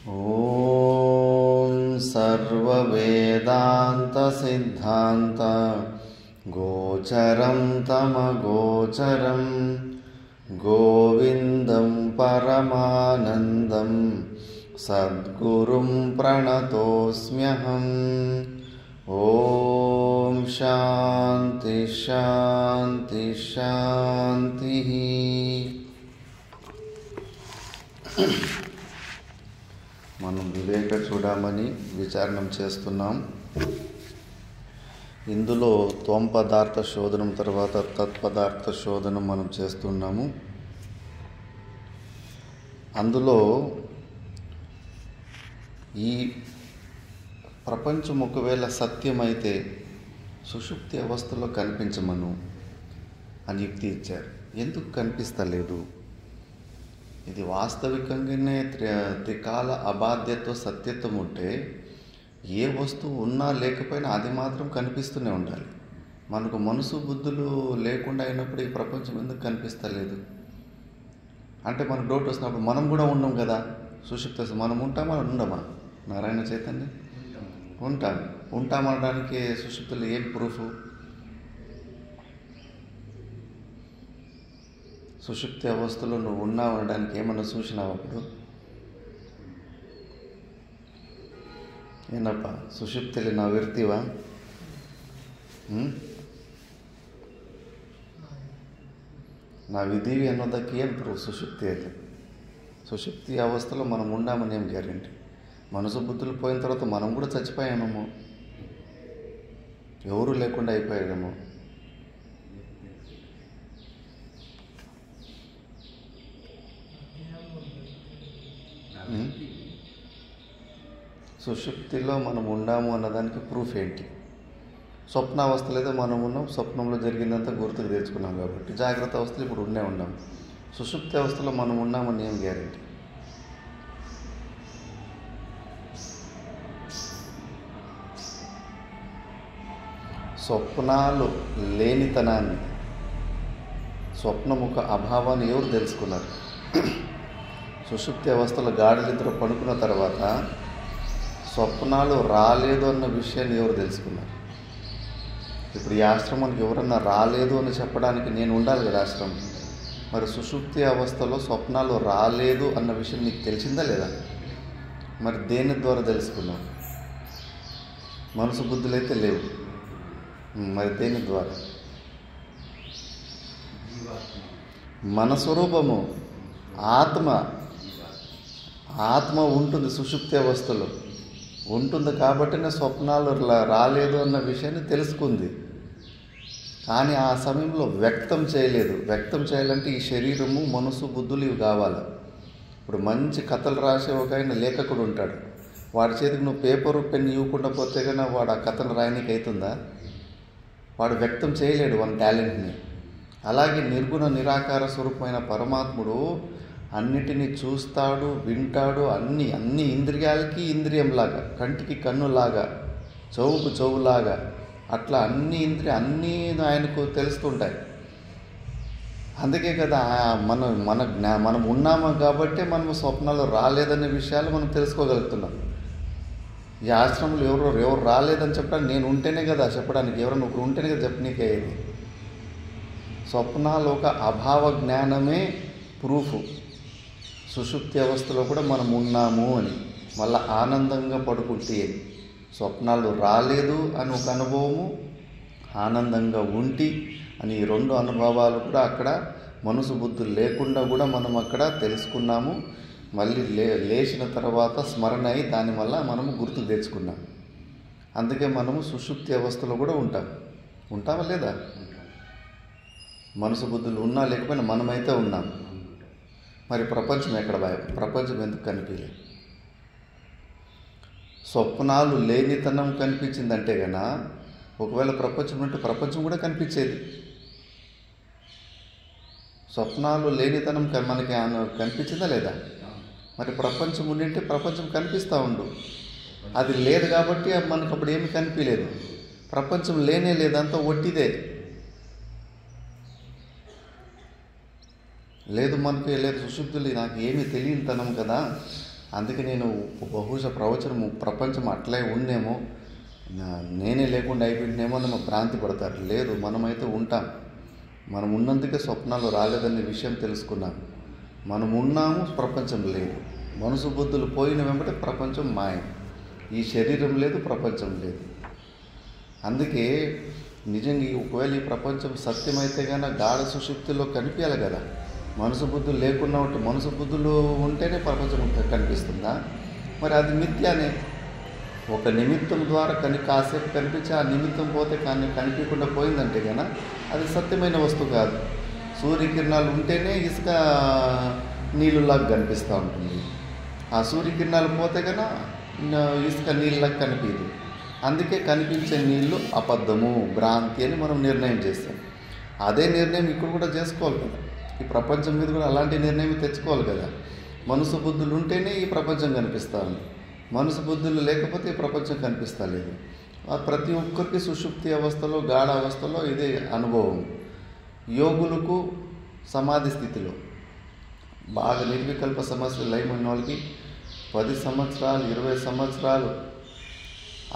ఓం సర్వవేదాంత సిద్ధాంత గోచరం తమగోచరం గోవిందం పరమానందం సద్గురుం ప్రణతోస్మ్యహం. ఓం శాంతి శాంతి శాంతి. మనం వివేక చూడమని విచారణం చేస్తున్నాం. ఇందులో త్వం పదార్థ శోధనం తర్వాత తత్పదార్థ శోధనం మనం చేస్తున్నాము. అందులో ఈ ప్రపంచం ఒకవేళ సత్యమైతే సుషుప్తి అవస్థలో కనిపించమను అని యుక్తి ఇచ్చారు. ఎందుకు కనిపిస్తలేదు? ఇది వాస్తవికంగానే త్రికాల అబాధ్యతో సత్యత్వం ఉంటే ఏ వస్తువు ఉన్నా లేకపోయినా అది మాత్రం కనిపిస్తూనే ఉండాలి. మనకు మనసు బుద్ధులు లేకుండా అయినప్పుడు ఈ ప్రపంచం ఎందుకు కనిపిస్తలేదు అంటే మనకు డౌట్ వస్తున్నప్పుడు మనం కూడా ఉన్నాం కదా. సుషుప్తి మనం ఉంటామా ఉండమా? నారాయణ చైతన్య ఉంటామనడానికి సుషుప్తిలో ఏం ప్రూఫ్? సుషుప్తి అవస్థలో నువ్వు ఉన్నావు అనడానికి ఏమన్నా చూసినావు? అప్పుడు ಏನಪ್ಪ ಸುಷುಪ್ತಿಯಲ್ಲಿ ನಾವು ಇರ್ತೀವ? ನಾವಿದ್ದೀವಿ ಅನ್ನೋದಕ್ಕೆ ಏನು ಪ್ರೂಫ್? సుషుప్తి అవస్థలో మనం ఉన్నామని ఏం గ్యారెంటీ? మనసు బుద్ధులు పోయిన తర్వాత మనం కూడా చచ్చిపోయామేమో, ఎవరు లేకుండా అయిపోయామేమో. సుషుప్తిలో మనం ఉన్నాము అన్నదానికి ప్రూఫ్ ఏంటి? స్వప్నావస్థలో అయితే మనం ఉన్నాం, స్వప్నంలో జరిగిందంతా గుర్తుకు తెచ్చుకున్నాం కాబట్టి. జాగ్రత్త అవస్థలో ఇప్పుడు ఉన్నాం. సుషుప్తి అవస్థలో మనం ఉన్నామని ఏం గ్యారెంటీ? స్వప్నాలు లేనితనాన్ని, స్వప్నముఖ అభావాన్ని ఎవరు తెలుసుకున్నారు? సుషుప్తి అవస్థలో గాఢనిద్ర పడుకున్న తర్వాత స్వప్నాలు రాలేదు అన్న విషయాన్ని ఎవరు తెలుసుకున్నారు? ఇప్పుడు ఈ ఆశ్రమానికి ఎవరన్నా రాలేదు అని చెప్పడానికి నేను ఉండాలి కదా ఆశ్రమం. మరి సుషుప్తి అవస్థలో స్వప్నాలు రాలేదు అన్న విషయం నీకు తెలిసిందా లేదా? మరి దేని ద్వారా తెలుసుకున్నావు? మనసు బుద్ధులైతే లేవు, మరి దేని ద్వారా? మన స్వరూపము ఆత్మ ఉంటుంది సుషుప్తి అవస్థలో ఉంటుంది కాబట్టినే స్వప్నాలు రాలేదు అన్న విషయాన్ని తెలుసుకుంది. కానీ ఆ సమయంలో వ్యక్తం చేయలేదు. వ్యక్తం చేయాలంటే ఈ శరీరము, మనసు, బుద్ధులు ఇవి కావాలి. ఇప్పుడు మంచి కథలు రాసే ఒక ఆయన లేఖకుడు ఉంటాడు. వాడి చేతికి నువ్వు పేపరు పెన్ ఇవ్వకుండా పోతే కన్నా వాడు ఆ కథను రాయడానికి అవుతుందా? వాడు వ్యక్తం చేయలేడు వాని టాలెంట్ని. అలాగే నిర్గుణ నిరాకార స్వరూపమైన పరమాత్ముడు అన్నిటినీ చూస్తాడు, వింటాడు. అన్ని ఇంద్రియాలకి ఇంద్రియంలాగా, కంటికి కన్నులాగా, చెవుకు చెవులాగా, అట్లా అన్నీ ఆయనకు తెలుస్తుంటాయి. అందుకే కదా మనం ఉన్నాము కాబట్టి మనము స్వప్నాలు రాలేదనే విషయాలు మనం తెలుసుకోగలుగుతున్నాం. ఈ ఆశ్రమంలో ఎవరు రాలేదని చెప్పడానికి నేను ఉంటేనే కదా చెప్పడానికి. ఎవరైనా ఒకరు ఉంటేనే కదా చెప్పనీకే. ఇది స్వప్నాలు ఒక అభావ జ్ఞానమే ప్రూఫ్. సుషుప్తి అవస్థలో కూడా మనం ఉన్నాము అని, మళ్ళీ ఆనందంగా పడుకుంటే స్వప్నాలు రాలేదు అని ఒక అనుభవము, ఆనందంగా ఉంటి అని ఈ రెండు అనుభవాలు కూడా అక్కడ మనసు బుద్ధులు లేకుండా కూడా మనం అక్కడ తెలుసుకున్నాము. మళ్ళీ లేచిన తర్వాత స్మరణ అయి దాని వల్ల మనము గుర్తు తెచ్చుకున్నాం. అందుకే మనము సుషుప్తి అవస్థలో కూడా ఉంటామా లేదా? మనసు బుద్ధులు ఉన్నా లేకపోయినా మనమైతే ఉన్నాం. మరి ప్రపంచం ఎక్కడ భయం? ప్రపంచం ఎందుకు కనిపించలేదు? స్వప్నాలు లేనితనం కనిపించిందంటే కన్నా ఒకవేళ ప్రపంచం ఉంటే ప్రపంచం కూడా కనిపించేది. స్వప్నాలు లేనితనం మనకి కనిపించిందా లేదా? మరి ప్రపంచం ఉండింటే ప్రపంచం కనిపిస్తూ ఉండు. అది లేదు కాబట్టి మనకు అప్పుడు ఏమి కనిపించలేదు. ప్రపంచం లేనే లేదంతా ఒట్టిదే. లేదు మనకి లేదు సుశుద్ధులు నాకు ఏమీ తెలియనితనం కదా, అందుకే నేను బహుశా ప్రపంచం అట్లే ఉందేమో, నేనే లేకుండా అయిపోయిందేమో అని భ్రాంతి పడతారు. లేదు, మనమైతే ఉంటాం. మనం ఉన్నందుకే స్వప్నాలు రాలేదనే విషయం తెలుసుకున్నాం. మనం ఉన్నాము, ప్రపంచం లేదు. మనసు బుద్ధులు పోయిన వెంబటే ప్రపంచం మాయం. ఈ శరీరం లేదు, ప్రపంచం లేదు. అందుకే నిజంగా ఒకవేళ ఈ ప్రపంచం సత్యమైతే కానీ గాఢ సుషుప్తిలో కనిపించాలి కదా. మనసు బుద్ధులు లేకుండా ఉంటే, మనసు బుద్ధులు ఉంటేనే ప్రపంచం కనిపిస్తుందా? మరి అది మిథ్యానే. ఒక నిమిత్తం ద్వారా కాసేపు కనిపించి ఆ నిమిత్తం పోతే కనిపించకుండా పోయిందంటే కనుక అది సత్యమైన వస్తువు కాదు. సూర్యకిరణాలు ఉంటేనే ఇసుక నీళ్ళలాగా కనిపిస్తూ ఉంటుంది. ఆ సూర్యకిరణాలు పోతే కనుక ఇసుక నీళ్ళలాగా కనిపించదు. అందుకే కనిపించే నీళ్ళు అబద్ధము, భ్రాంతి అని మనం నిర్ణయం చేస్తాం. అదే నిర్ణయం ఇక్కడ కూడా చేసుకోవాలి కదా. ఈ ప్రపంచం మీద కూడా అలాంటి నిర్ణయం తెచ్చుకోవాలి కదా. మనసు బుద్ధులు ఉంటేనే ఈ ప్రపంచం కనిపిస్తూ ఉంది. మనసు బుద్ధులు లేకపోతే ఈ ప్రపంచం కనిపిస్తలేదు. ప్రతి ఒక్కరికి సుషుప్తి అవస్థలో, గాఢ అవస్థలో ఇదే అనుభవం. యోగులకు సమాధి స్థితిలో బాగా నిర్వికల్ప సమస్య లయం ఉన్న వాళ్ళకి 10 సంవత్సరాలు 20 సంవత్సరాలు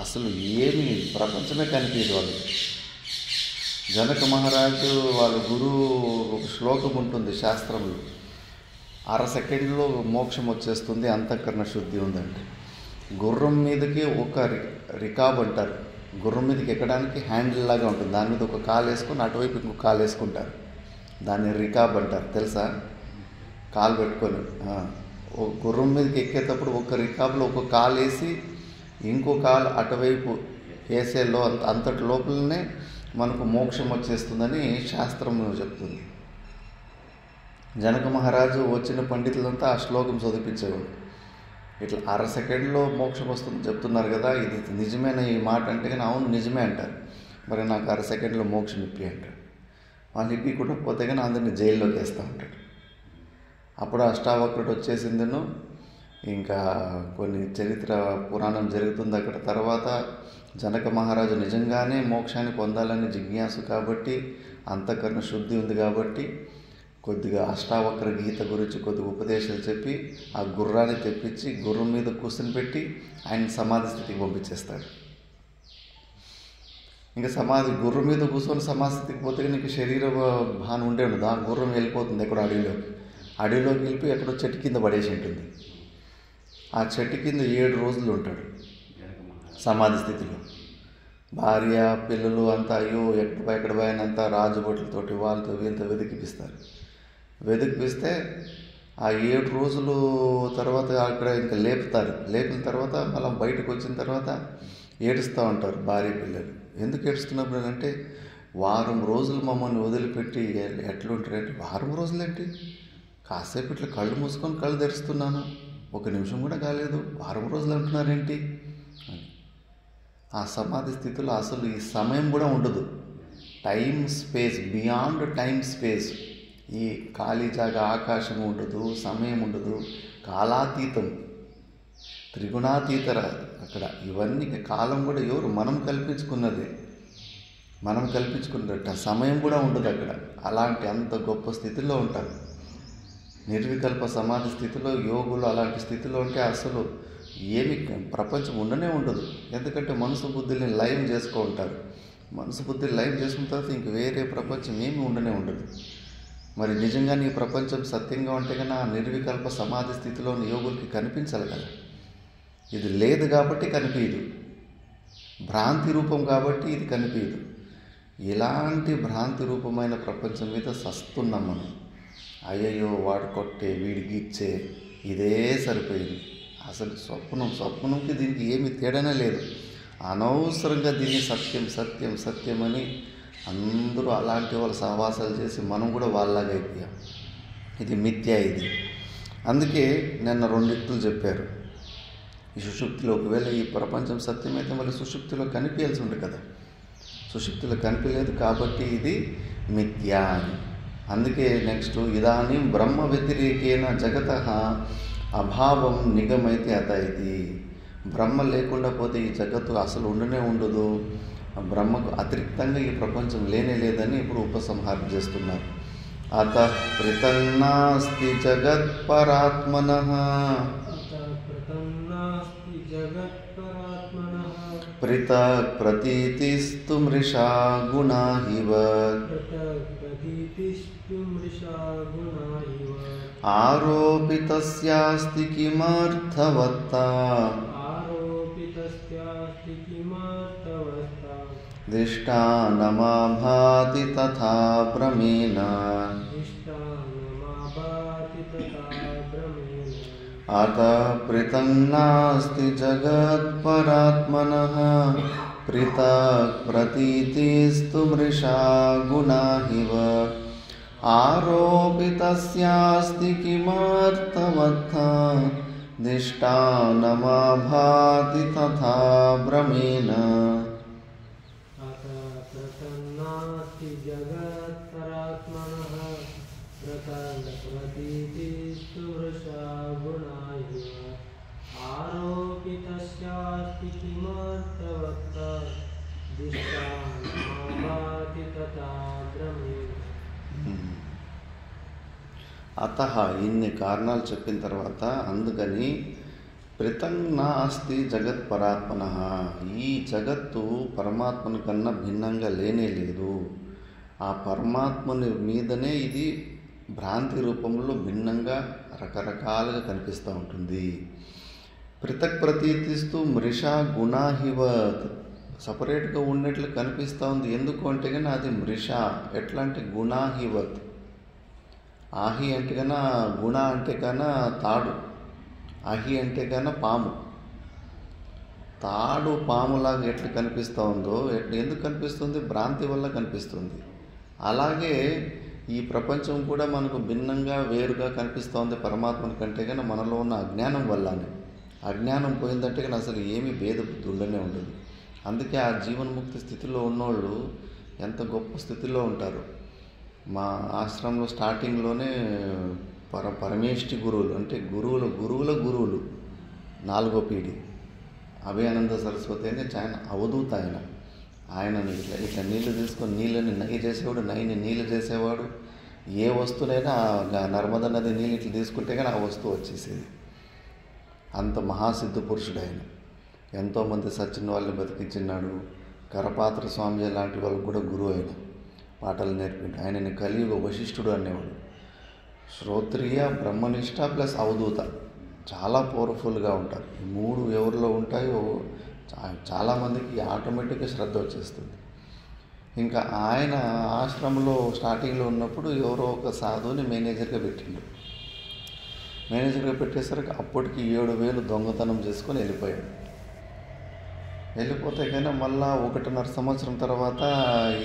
అసలు ఏమి ప్రపంచమే కనిపించదు వాళ్ళు. జనక మహారాజు వాళ్ళ గురువు ఒక శ్లోకం ఉంటుంది శాస్త్రంలో, 1/2 సెకండ్లో మోక్షం వచ్చేస్తుంది, అంతఃకరణ శుద్ధి ఉందంటే. గుర్రం మీదకి ఒక రికాబ్ అంటారు. గుర్రం మీదకి ఎక్కడానికి హ్యాండిల్ లాగా ఉంటుంది. దాని మీద ఒక కాలు వేసుకొని అటువైపు ఇంకో కాలు వేసుకుంటారు. దాన్ని రికాబ్ అంటారు, తెలుసా? కాలు పెట్టుకొని గుర్రం మీదకి ఎక్కేటప్పుడు ఒక రికాబ్లో ఒక కాలు వేసి ఇంకో కాలు అటువైపు వేసేలో అంతటి లోపలనే మనకు మోక్షం వచ్చేస్తుందని శాస్త్రం చెప్తుంది. జనక మహారాజు వచ్చిన పండితులంతా ఆ శ్లోకం చదివించేవాడు. ఇట్లా 1/2 సెకండ్లో మోక్షం వస్తుందని చెప్తున్నారు కదా, ఇది నిజమైన ఈ మాట అంటే కానీ అవును నిజమే అంటారు. మరి నాకు 1/2 సెకండ్లో మోక్షం ఇప్పి అంటాడు. వాళ్ళు ఇప్పకుండా పోతే కానీ అందరినీ జైల్లోకి వేస్తూ ఉంటాడు. అప్పుడు అష్టావక్రుడు వచ్చేసిందను, ఇంకా కొన్ని చరిత్ర పురాణం జరుగుతుంది అక్కడ. తర్వాత జనక మహారాజు నిజంగానే మోక్షాన్ని పొందాలని జిజ్ఞాసు కాబట్టి, అంతఃకరణ శుద్ధి ఉంది కాబట్టి కొద్దిగా అష్టావక్ర గీత గురించి కొద్దిగా ఉపదేశాలు చెప్పి ఆ గుర్రాన్ని తెప్పించి గుర్రం మీద కూర్చొని పెట్టి ఆయన సమాధి స్థితికి పంపించేస్తాడు. ఇంకా గుర్రం మీద కూర్చొని సమాధి స్థితికి పోతే నీకు శరీర భానం ఉండే ఉండదు. ఆ గుర్రం వెళ్ళిపోతుంది ఎక్కడో అడవిలోకి వెళ్ళిపోయి ఎక్కడో చెట్టు కింద పడేసి ఉంటుంది. ఆ చెట్టు కింద 7 రోజులు ఉంటాడు సమాధి స్థితిలో. భార్య పిల్లలు అంతా అయ్యో ఎక్కడ పోయినంతా రాజుబొట్లతోటి వాళ్ళతో వీళ్ళతో వెతికిపిస్తే ఆ 7 రోజులు తర్వాత అక్కడ ఇంకా లేపిన తర్వాత మళ్ళీ బయటకు వచ్చిన తర్వాత ఏడుస్తూ ఉంటారు భార్య పిల్లలు. ఎందుకు ఏడుస్తున్నప్పుడు అంటే, వారం రోజులు మమ్మల్ని వదిలిపెట్టి ఎట్లుంటారంటే, వారం రోజులేంటి, కాసేపు ఇట్లా కళ్ళు మూసుకొని కళ్ళు తెరుస్తున్నాను, 1 నిమిషం కూడా కాలేదు, వారం రోజులు అంటున్నారేంటి అని. ఆ సమాధి స్థితిలో అసలు ఈ సమయం కూడా ఉండదు. Time space, beyond time space. ఈ ఖాళీ జాగా ఆకాశం ఉండదు, సమయం ఉండదు, కాలాతీతం, త్రిగుణాతీతర అక్కడ. ఇవన్నీ కాలం కూడా ఎవరు మనం కల్పించుకున్నది, మనం కల్పించుకున్నట్ట. సమయం కూడా ఉండదు అక్కడ. అలాంటి అంత గొప్ప స్థితిలో ఉంటారు. నిర్వికల్ప సమాధి స్థితిలో యోగులు అలాంటి స్థితిలో ఉంటే అసలు ఏమి ప్రపంచం ఉండనే ఉండదు. ఎందుకంటే మనసు బుద్ధిని లయం చేసుకో ఉంటారు. మనసు బుద్ధిని లయం చేసుకున్న తర్వాత ఇంక వేరే ప్రపంచం ఏమి ఉండనే ఉండదు. మరి నిజంగా నీ ప్రపంచం సత్యంగా ఉంటే కన్నా ఆ నిర్వికల్ప సమాధి స్థితిలోని యోగులకి కనిపించాలి కదా. ఇది లేదు కాబట్టి కనిపించదు, భ్రాంతి రూపం కాబట్టి ఇది కనిపించదు. ఇలాంటి భ్రాంతి రూపమైన ప్రపంచం మీద సస్తున్నాం మనం. అయ్యయ్యో వాడు కొట్టే, వీడికి ఇచ్చే, ఇదే సరిపోయింది. అసలు స్వప్నంకి దీనికి ఏమి తేడానే లేదు. అనవసరంగా దీన్ని సత్యం సత్యం సత్యం అని అందరూ అలాంటి వాళ్ళు సహవాసాలు చేసి మనం కూడా వాళ్ళలాగా అయిపోయాం. ఇది మిథ్య ఇది. అందుకే నిన్న 2 వ్యక్తులు చెప్పారు, ఈ సుషుప్తిలో ఒకవేళ ఈ ప్రపంచం సత్యమైతే మళ్ళీ సుషుప్తిలో కనిపించాల్సి ఉంటుంది కదా. సుషుప్తిలో కనిపించలేదు కాబట్టి ఇది మిథ్య అని. అందుకే నెక్స్ట్, ఇదానీ బ్రహ్మ వ్యతిరేకేన జగతః అభావం నిగమైతే అతైతి. బ్రహ్మ లేకుండా పోతే ఈ జగత్తు అసలు ఉండనే ఉండదు. బ్రహ్మకు అతిరిక్తంగా ఈ ప్రపంచం లేనే లేదని ఇప్పుడు ఉపసంహారం చేస్తున్నారు. అత పృతన్నాస్తి జగత్పరాత్మనః जगत्परात्मनः पृथक् प्रतीतिस्तु मृषा गुणा इव पृथक् प्रतीतिस्तु मृषा गुणा इव आरोपितस्यास्ति किमर्थवत्ता आरोपितस्यास्ति किमर्थवत्ता दृष्टानमा भाति तथा भ्रमेण दृष्टानमाभाति तथा भ्रमेण अतः पृथक् नास्ति जगत्परात्मनः पृथक् प्रतीतिस्तु मृषा गुणा इव आरोपितस्यास्ति किमर्थवत्ता दृष्टानमा भाति तथा भ्रमेण अतः प्रसन्नास्ति जगत्परात्मनः पृथक् प्रतीतिस्तु मृषा गुणा इव आरोपितस्यास्ति किमर्थवत्ता दृष्टानमाभाति तथा भ्रमेण అతః ఇన్ని కారణాలు చెప్పిన తర్వాత అందుకని పృథక్ నాస్తి జగత్ పరాత్మన ఈ జగత్తు పరమాత్మని కన్నా భిన్నంగా లేనే లేదు. ఆ పరమాత్మని మీదనే ఇది భ్రాంతి రూపంలో భిన్నంగా రకరకాలుగా కనిపిస్తూ ఉంటుంది. పృథక్ ప్రతీతిస్తూ మృషా గుణాహివత్ సపరేట్గా ఉన్నట్లు కనిపిస్తూ ఉంది. ఎందుకు అంటే కానీ అది మృషా ఎట్లా అంటే గుణాహివత్. ఆహి అంటే కన్నా గుణ అంటే కన్నా తాడు, అహి అంటే కన్నా పాము. తాడు పాములాగా ఎట్లా కనిపిస్తూ ఉందో ఎందుకు కనిపిస్తుంది? భ్రాంతి వల్ల కనిపిస్తుంది. అలాగే ఈ ప్రపంచం కూడా మనకు భిన్నంగా వేరుగా కనిపిస్తోంది పరమాత్మని కంటే కానీ మనలో ఉన్న అజ్ఞానం వల్లనే. అజ్ఞానం పోయిందంటే కానీ అసలు ఏమీ భేద బుద్ధి ఉండనే ఉండదు. అందుకే ఆ జీవన్ముక్తి స్థితిలో ఉన్నోళ్ళు ఎంత గొప్ప స్థితిలో ఉంటారు. మా ఆశ్రమంలో స్టార్టింగ్లోనే పరమేష్టి గురువులు అంటే గురువుల గురువులు 4వ పీఢి అభయానంద సరస్వతి అని ఆయన అవధూత. ఆయన ఇట్లా నీళ్లు తీసుకొని నీళ్ళని నై చేసేవాడు, నైని నీళ్ళు చేసేవాడు. ఏ వస్తువునైనా నర్మదా నది నీళ్ళు ఇట్లా తీసుకుంటే కానీ ఆ వస్తువు వచ్చేసేది. అంత మహాసిద్ధ పురుషుడు ఆయన. ఎంతోమంది సచిన వాళ్ళని బతికించినాడు. కరపాత్ర స్వామి లాంటి వాళ్ళకు కూడా గురువు ఆయన పాటలు నేర్పిండు. ఆయనని కలియుగ వశిష్ఠుడు అనేవాడు. శ్రోత్రియ, బ్రహ్మనిష్ట ప్లస్ అవధూత చాలా పవర్ఫుల్గా ఉంటారు. ఈ 3 ఎవరిలో ఉంటాయో చాలామందికి ఆటోమేటిక్గా శ్రద్ధ వచ్చేస్తుంది. ఇంకా ఆయన ఆశ్రమంలో స్టార్టింగ్లో ఉన్నప్పుడు ఎవరో ఒక సాధువుని మేనేజర్గా పెట్టిండు. మేనేజర్గా పెట్టేసరికి అప్పటికి 7,000 దొంగతనం చేసుకొని వెళ్ళిపోయాడు. వెళ్ళిపోతే కానీ మళ్ళా 1.5 సంవత్సరం తర్వాత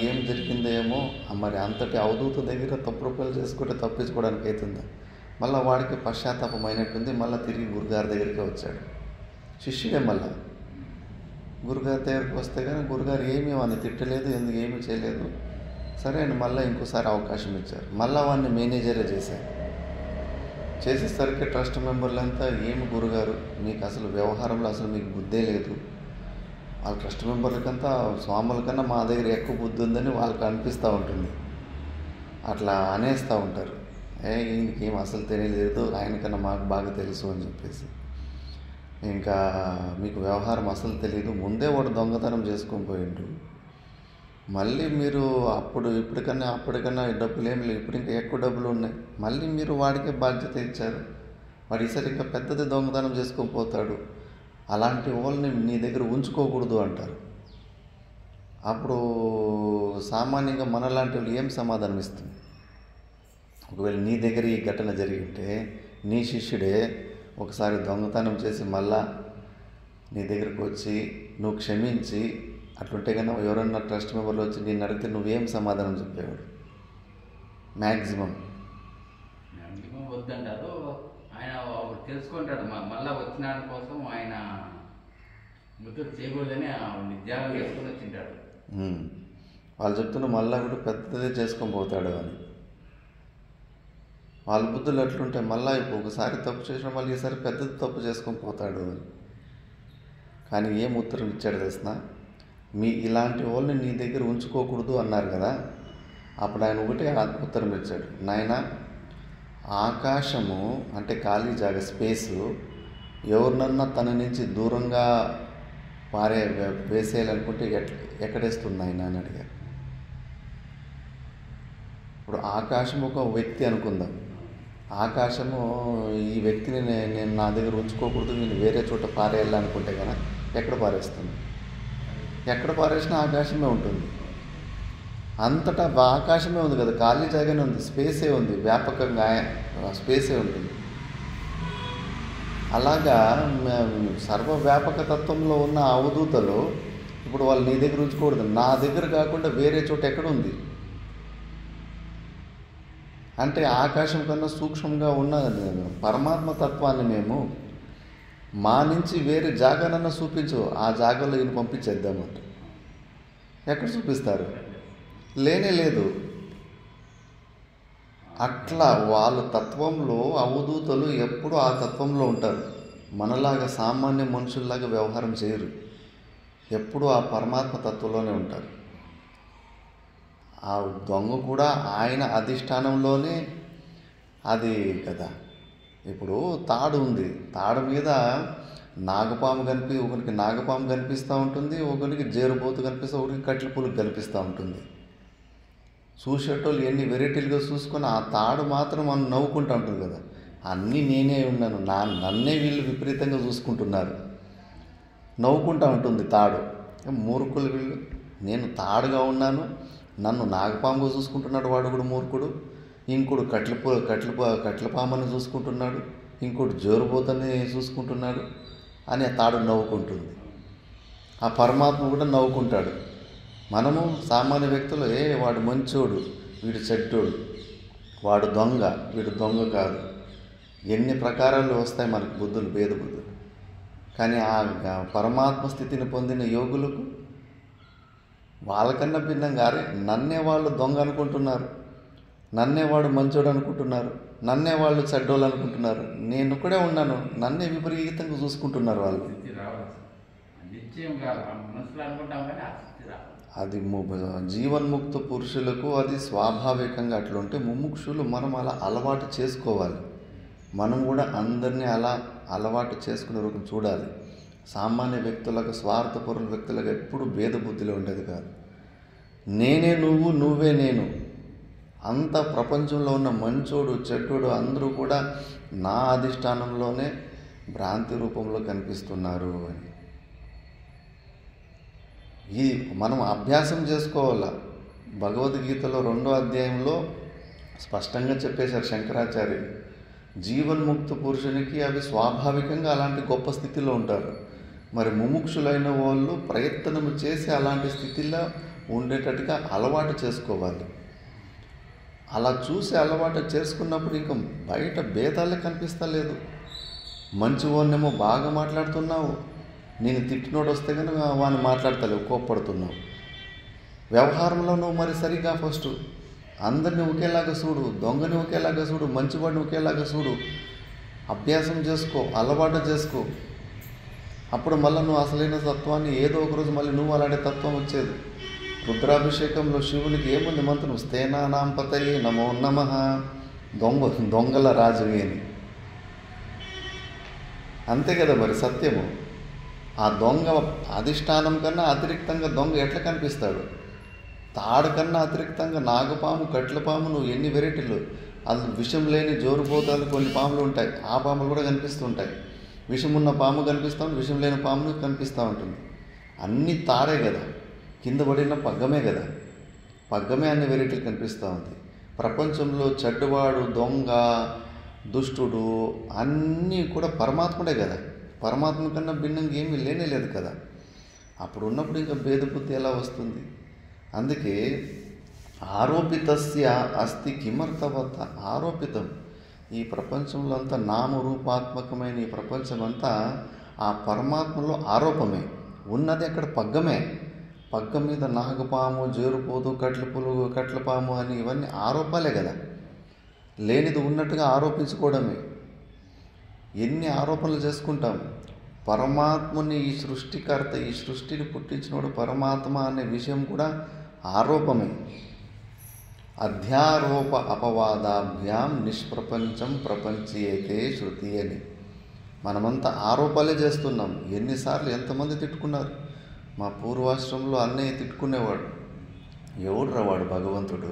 ఏం జరిగిందేమో మరి అంతటి అవధూత దగ్గర తప్పు రూపాయలు చేసుకుంటే తప్పించుకోవడానికి అవుతుందా? మళ్ళీ వాడికి పశ్చాత్తాపం అయినట్టుంది. మళ్ళీ తిరిగి గురుగారి దగ్గరికి వచ్చాడు. శిష్యుడే మళ్ళా గురుగారి దగ్గరికి వస్తే కానీ గురుగారు ఏమీ వాడిని తిట్టలేదు, ఎందుకు ఏమీ చేయలేదు. సరే అని మళ్ళీ ఇంకోసారి అవకాశం ఇచ్చారు. మళ్ళీ వాడిని మేనేజరే చేశారు. చేసేసరికి ట్రస్ట్ మెంబర్లంతా ఏమి గురుగారు మీకు అసలు వ్యవహారంలో అసలు మీకు బుద్ధే లేదు. వాళ్ళ ట్రస్ట్ మెంబర్లకంతా స్వాముల కన్నా మా దగ్గర ఎక్కువ బుద్ధి ఉందని వాళ్ళకి అనిపిస్తూ ఉంటుంది. అట్లా అనేస్తూ ఉంటారు. ఈయనకి ఏం అసలు తెలియలేదు, ఆయనకన్నా మాకు బాగా తెలుసు అని చెప్పేసి. ఇంకా మీకు వ్యవహారం అసలు తెలియదు, ముందే వాడు దొంగతనం చేసుకొని పోయిండు. మళ్ళీ మీరు అప్పటికన్నా డబ్బులు ఏమి లేవు, ఇప్పుడు ఇంకా ఎక్కువ డబ్బులు ఉన్నాయి. మళ్ళీ మీరు వాడికే బాధ్యత ఇచ్చారు. వాడు ఈసారి ఇంకా పెద్దది దొంగతనం చేసుకొని పోతాడు. అలాంటి వాళ్ళని నీ దగ్గర ఉంచుకోకూడదు అంటారు. అప్పుడు సామాన్యంగా మనలాంటి వాళ్ళు ఏం సమాధానం ఇస్తుంది? ఒకవేళ నీ దగ్గర ఈ ఘటన జరిగితే నీ శిష్యుడే ఒకసారి దొంగతనం చేసి మళ్ళా నీ దగ్గరకు వచ్చి నువ్వు క్షమించి అట్లుంటే కన్నా ఎవరన్నా ట్రస్ట్ మెంబర్లు వచ్చి నేను అడిగితే నువ్వేం సమాధానం చెప్పేవాడు? మ్యాక్సిమం వద్దంటారు. ఆయన తెలుసుకుంటాడు మళ్ళా వచ్చిన కోసం ఆయన ముద్దులు చేయకూడదని త్యాగం చేసుకుని వచ్చింటాడు. వాళ్ళు చెప్తున్నా మళ్ళా కూడా పెద్దదే చేసుకొని పోతాడు అని. వాళ్ళ బుద్ధులు ఎట్లుంటే మళ్ళీ ఒకసారి తప్పు చేసిన మళ్ళీ ఈసారి పెద్దది తప్పు చేసుకొని పోతాడు అని. కానీ ఏం ఉత్తరం ఇచ్చాడు తెలిసిన? ఇలాంటి వాళ్ళని నీ దగ్గర ఉంచుకోకూడదు అన్నారు కదా. అప్పుడు ఆయన ఒకటే ఉత్తరం ఇచ్చాడు. నాయన, ఆకాశము అంటే ఖాళీ జాగా స్పేసు ఎవరినన్నా తన నుంచి దూరంగా వేసేయాలనుకుంటే ఎక్కడేస్తుంది ఆయన అని అడిగారు. ఇప్పుడు ఆకాశం ఒక వ్యక్తి అనుకుందాం. ఆకాశము ఈ వ్యక్తిని నేను నా దగ్గర ఉంచుకోకూడదు, నేను వేరే చోట పారేయాలనుకుంటే కనుక ఎక్కడ పారేస్తుంది? ఎక్కడ పారేసినా ఆకాశమే ఉంటుంది. అంతటా ఆకాశమే ఉంది కదా, ఖాళీ జాగానే ఉంది, స్పేసే ఉంది, వ్యాపకంగా స్పేసే ఉంటుంది. అలాగా సర్వవ్యాపక తత్వంలో ఉన్న అవధూతలు ఇప్పుడు వాళ్ళు నీ దగ్గర ఉంచుకోకూడదు, నా దగ్గర కాకుండా వేరే చోట ఎక్కడ ఉంది అంటే ఆకాశం కన్నా సూక్ష్మంగా ఉన్న పరమాత్మ తత్వాన్ని మేము మా నుంచి వేరే జాగానన్నా చూపించు, ఆ జాగాలో ఈయన పంపించేద్దామంట. ఎక్కడ చూపిస్తారు? లేనే లేదు. అట్లా వాళ్ళ తత్వంలో అవధూతలు ఎప్పుడూ ఆ తత్వంలో ఉంటారు. మనలాగా సామాన్య మనుషుల్లాగా వ్యవహారం చేయరు, ఎప్పుడూ ఆ పరమాత్మ తత్వంలోనే ఉంటారు. ఆ దొంగ కూడా ఆయన అధిష్టానంలోనే అది కదా. ఇప్పుడు తాడు ఉంది, తాడు మీద నాగపాము ఒకరికి నాగపాము కనిపిస్తూ ఉంటుంది, ఒకరికి జేరుబోతు కనిపిస్తూ, ఒకరికి కట్ల పులుగు కనిపిస్తూ ఉంటుంది. చూసేటోళ్ళు ఎన్ని వెరైటీలుగా చూసుకొని ఆ తాడు మాత్రం మనం నవ్వుకుంటూ ఉంటుంది కదా, అన్నీ నేనే ఉన్నాను, నన్నే వీళ్ళు విపరీతంగా చూసుకుంటున్నారు, నవ్వుకుంటూ ఉంటుంది తాడు. మూర్ఖులు వీళ్ళు, నేను తాడుగా ఉన్నాను, నన్ను నాగపాముగా చూసుకుంటున్నాడు వాడు కూడా మూర్ఖుడు, ఇంకోడు కట్లపామని చూసుకుంటున్నాడు, ఇంకోటి జోరుబోతని చూసుకుంటున్నాడు అని ఆ తాడు నవ్వుకుంటుంది. ఆ పరమాత్మ కూడా నవ్వుకుంటాడు. మనము సామాన్య వ్యక్తులు వాడు మంచోడు, వీడు చెడ్డోడు, వాడు దొంగ, వీడు దొంగ కాదు, ఎన్ని ప్రకారాలు వస్తాయి మనకు బుద్ధులు, భేద బుద్ధులు. కానీ ఆ పరమాత్మ స్థితిని పొందిన యోగులకు వాళ్ళకన్నా భిన్నంగా నన్నే వాళ్ళు దొంగ అనుకుంటున్నారు, నన్నే వాడు మంచోడు అనుకుంటున్నారు, నన్నే వాళ్ళు చెడ్డోళ్ళు అనుకుంటున్నారు, నేను కూడా ఉన్నాను, నన్నే విపరీతంగా చూసుకుంటున్నారు వాళ్ళు. అది జీవన్ముక్త పురుషులకు అది స్వాభావికంగా అట్లుంటే, ముముక్షులు మనం అలా అలవాటు చేసుకోవాలి. మనం కూడా అందరినీ అలా అలవాటు చేసుకునే రూపం చూడాలి. సామాన్య వ్యక్తులకు, స్వార్థపరుల వ్యక్తులకు ఎప్పుడు భేద బుద్ధిలో ఉండేది కాదు. నేనే నువ్వు, నువ్వే నేను, అంత ప్రపంచంలో ఉన్న మంచోడు చెడ్డోడు అందరూ కూడా నా అధిష్టానంలోనే భ్రాంతి రూపంలో కనిపిస్తున్నారు అని ఈ మనం అభ్యాసం చేసుకోవాలా. భగవద్గీతలో 2వ అధ్యాయంలో స్పష్టంగా చెప్పేశారు శంకరాచార్యులు, జీవన్ముక్త పురుషునికి అవి స్వాభావికంగా అలాంటి గొప్ప స్థితిలో ఉంటారు. మరి ముముక్షులైన వాళ్ళు ప్రయత్నం చేసి అలాంటి స్థితిలో ఉండేటట్టుగా అలవాటు చేసుకోవాలి. అలా చూసి అలవాటు చేసుకున్నప్పుడు ఇంకా బయట భేదాలే కనిపిస్తలేదు. మంచివాన్నేమో బాగా మాట్లాడుతున్నావు, నేను తిట్టినోడు వస్తే కనుక వాడిని మాట్లాడతలేవు, కోప్పడుతున్నావు. వ్యవహారంలో నువ్వు మరి సరిగా ఫస్ట్ అందరినీ ఒకేలాగా చూడు, దొంగని ఒకేలాగా చూడు, మంచివాడిని ఒకేలాగా చూడు, అభ్యాసం చేసుకో, అలవాటు చేసుకో. అప్పుడు మళ్ళీ నువ్వు అసలైన తత్వాన్ని ఏదో ఒకరోజు మళ్ళీ నువ్వు అలాంటి తత్వం వచ్చేది. రుద్రాభిషేకంలో శివునికి ఏముంది మంత్రం? స్థేనానాం పతయే నమో నమః, దొంగల రాజువి అని. అంతే కదా మరి సత్యము. ఆ దొంగ అధిష్టానం కన్నా అతిరిక్తంగా దొంగ ఎట్లా కనిపిస్తాడు? తాడు కన్నా అతిరిక్తంగా నాగపాము, కట్లపాము, నువ్వు ఎన్ని వెరైటీలు, అది విషం లేని జోరుబోతాలు కొన్ని పాములు ఉంటాయి, ఆ పాములు కూడా కనిపిస్తుంటాయి. విషం ఉన్న పాము కనిపిస్తూ ఉంటుంది, విషం లేని పాములు కనిపిస్తూ ఉంటుంది. అన్నీ తాడే కదా, కింద పడిన పగ్గమే కదా, పగ్గమే అన్ని వెరైటీలు కనిపిస్తూ ఉంది. ప్రపంచంలో చెడ్డవాడు, దొంగ, దుష్టుడు అన్నీ కూడా పరమాత్ముడే కదా, పరమాత్మ కన్నా భిన్నంగా ఏమీ లేనే లేదు కదా. అప్పుడు ఉన్నప్పుడు ఇంకా భేదబుద్ధి ఎలా వస్తుంది? అందుకే ఆరోపితస్య అస్తి కిమర్థవత, ఆరోపితం. ఈ ప్రపంచంలో అంతా నామరూపాత్మకమైన ఈ ప్రపంచం అంతా ఆ పరమాత్మలో ఆరోపమే ఉన్నది. అక్కడ పగ్గమే, పగ్గం మీద నాగపాము, జేరుపోదు, కట్లపాము అని ఇవన్నీ ఆరోపాలే కదా. లేనిది ఉన్నట్టుగా ఆరోపించుకోవడమే. ఎన్ని ఆరోపణలు చేసుకుంటాం. పరమాత్మని, ఈ సృష్టికర్త, ఈ సృష్టిని పుట్టించినోడు పరమాత్మ అనే విషయం కూడా ఆరోపమే. అధ్యారోప అపవాదాభ్యాం నిష్ప్రపంచం ప్రపంచీయతే శృతి అని. మనమంతా ఆరోపాలే చేస్తున్నాం. ఎన్నిసార్లు ఎంతమంది తిట్టుకున్నారు. మా పూర్వాశ్రమంలో అన్నయ్య తిట్టుకునేవాడు. ఎవడురా వాడు భగవంతుడు,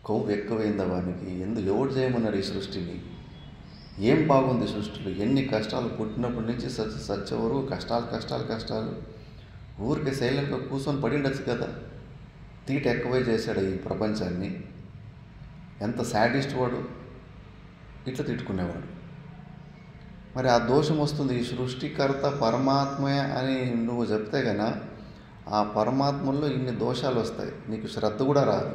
కొవ్వు ఎక్కువైందా వానికి, ఎవడు చేయమన్నాడు ఈ సృష్టిని, ఏం బాగుంది సృష్టిలో, ఎన్ని కష్టాలు పుట్టినప్పటి నుంచి సచ్చే కష్టాలు. ఊరికే సైలెంట్గా కూర్చొని పడిండొచ్చు కదా. తీట ఎక్కువై చేశాడు ఈ ప్రపంచాన్ని. ఎంత శాడిస్ట్ వాడు, ఇట్లా తిట్టుకునేవాడు. మరి ఆ దోషం వస్తుంది. ఈ సృష్టికర్త పరమాత్మే అని నువ్వు చెప్తే కన్నా ఆ పరమాత్మలో ఇన్ని దోషాలు వస్తాయి, నీకు శ్రద్ధ కూడా రాదు.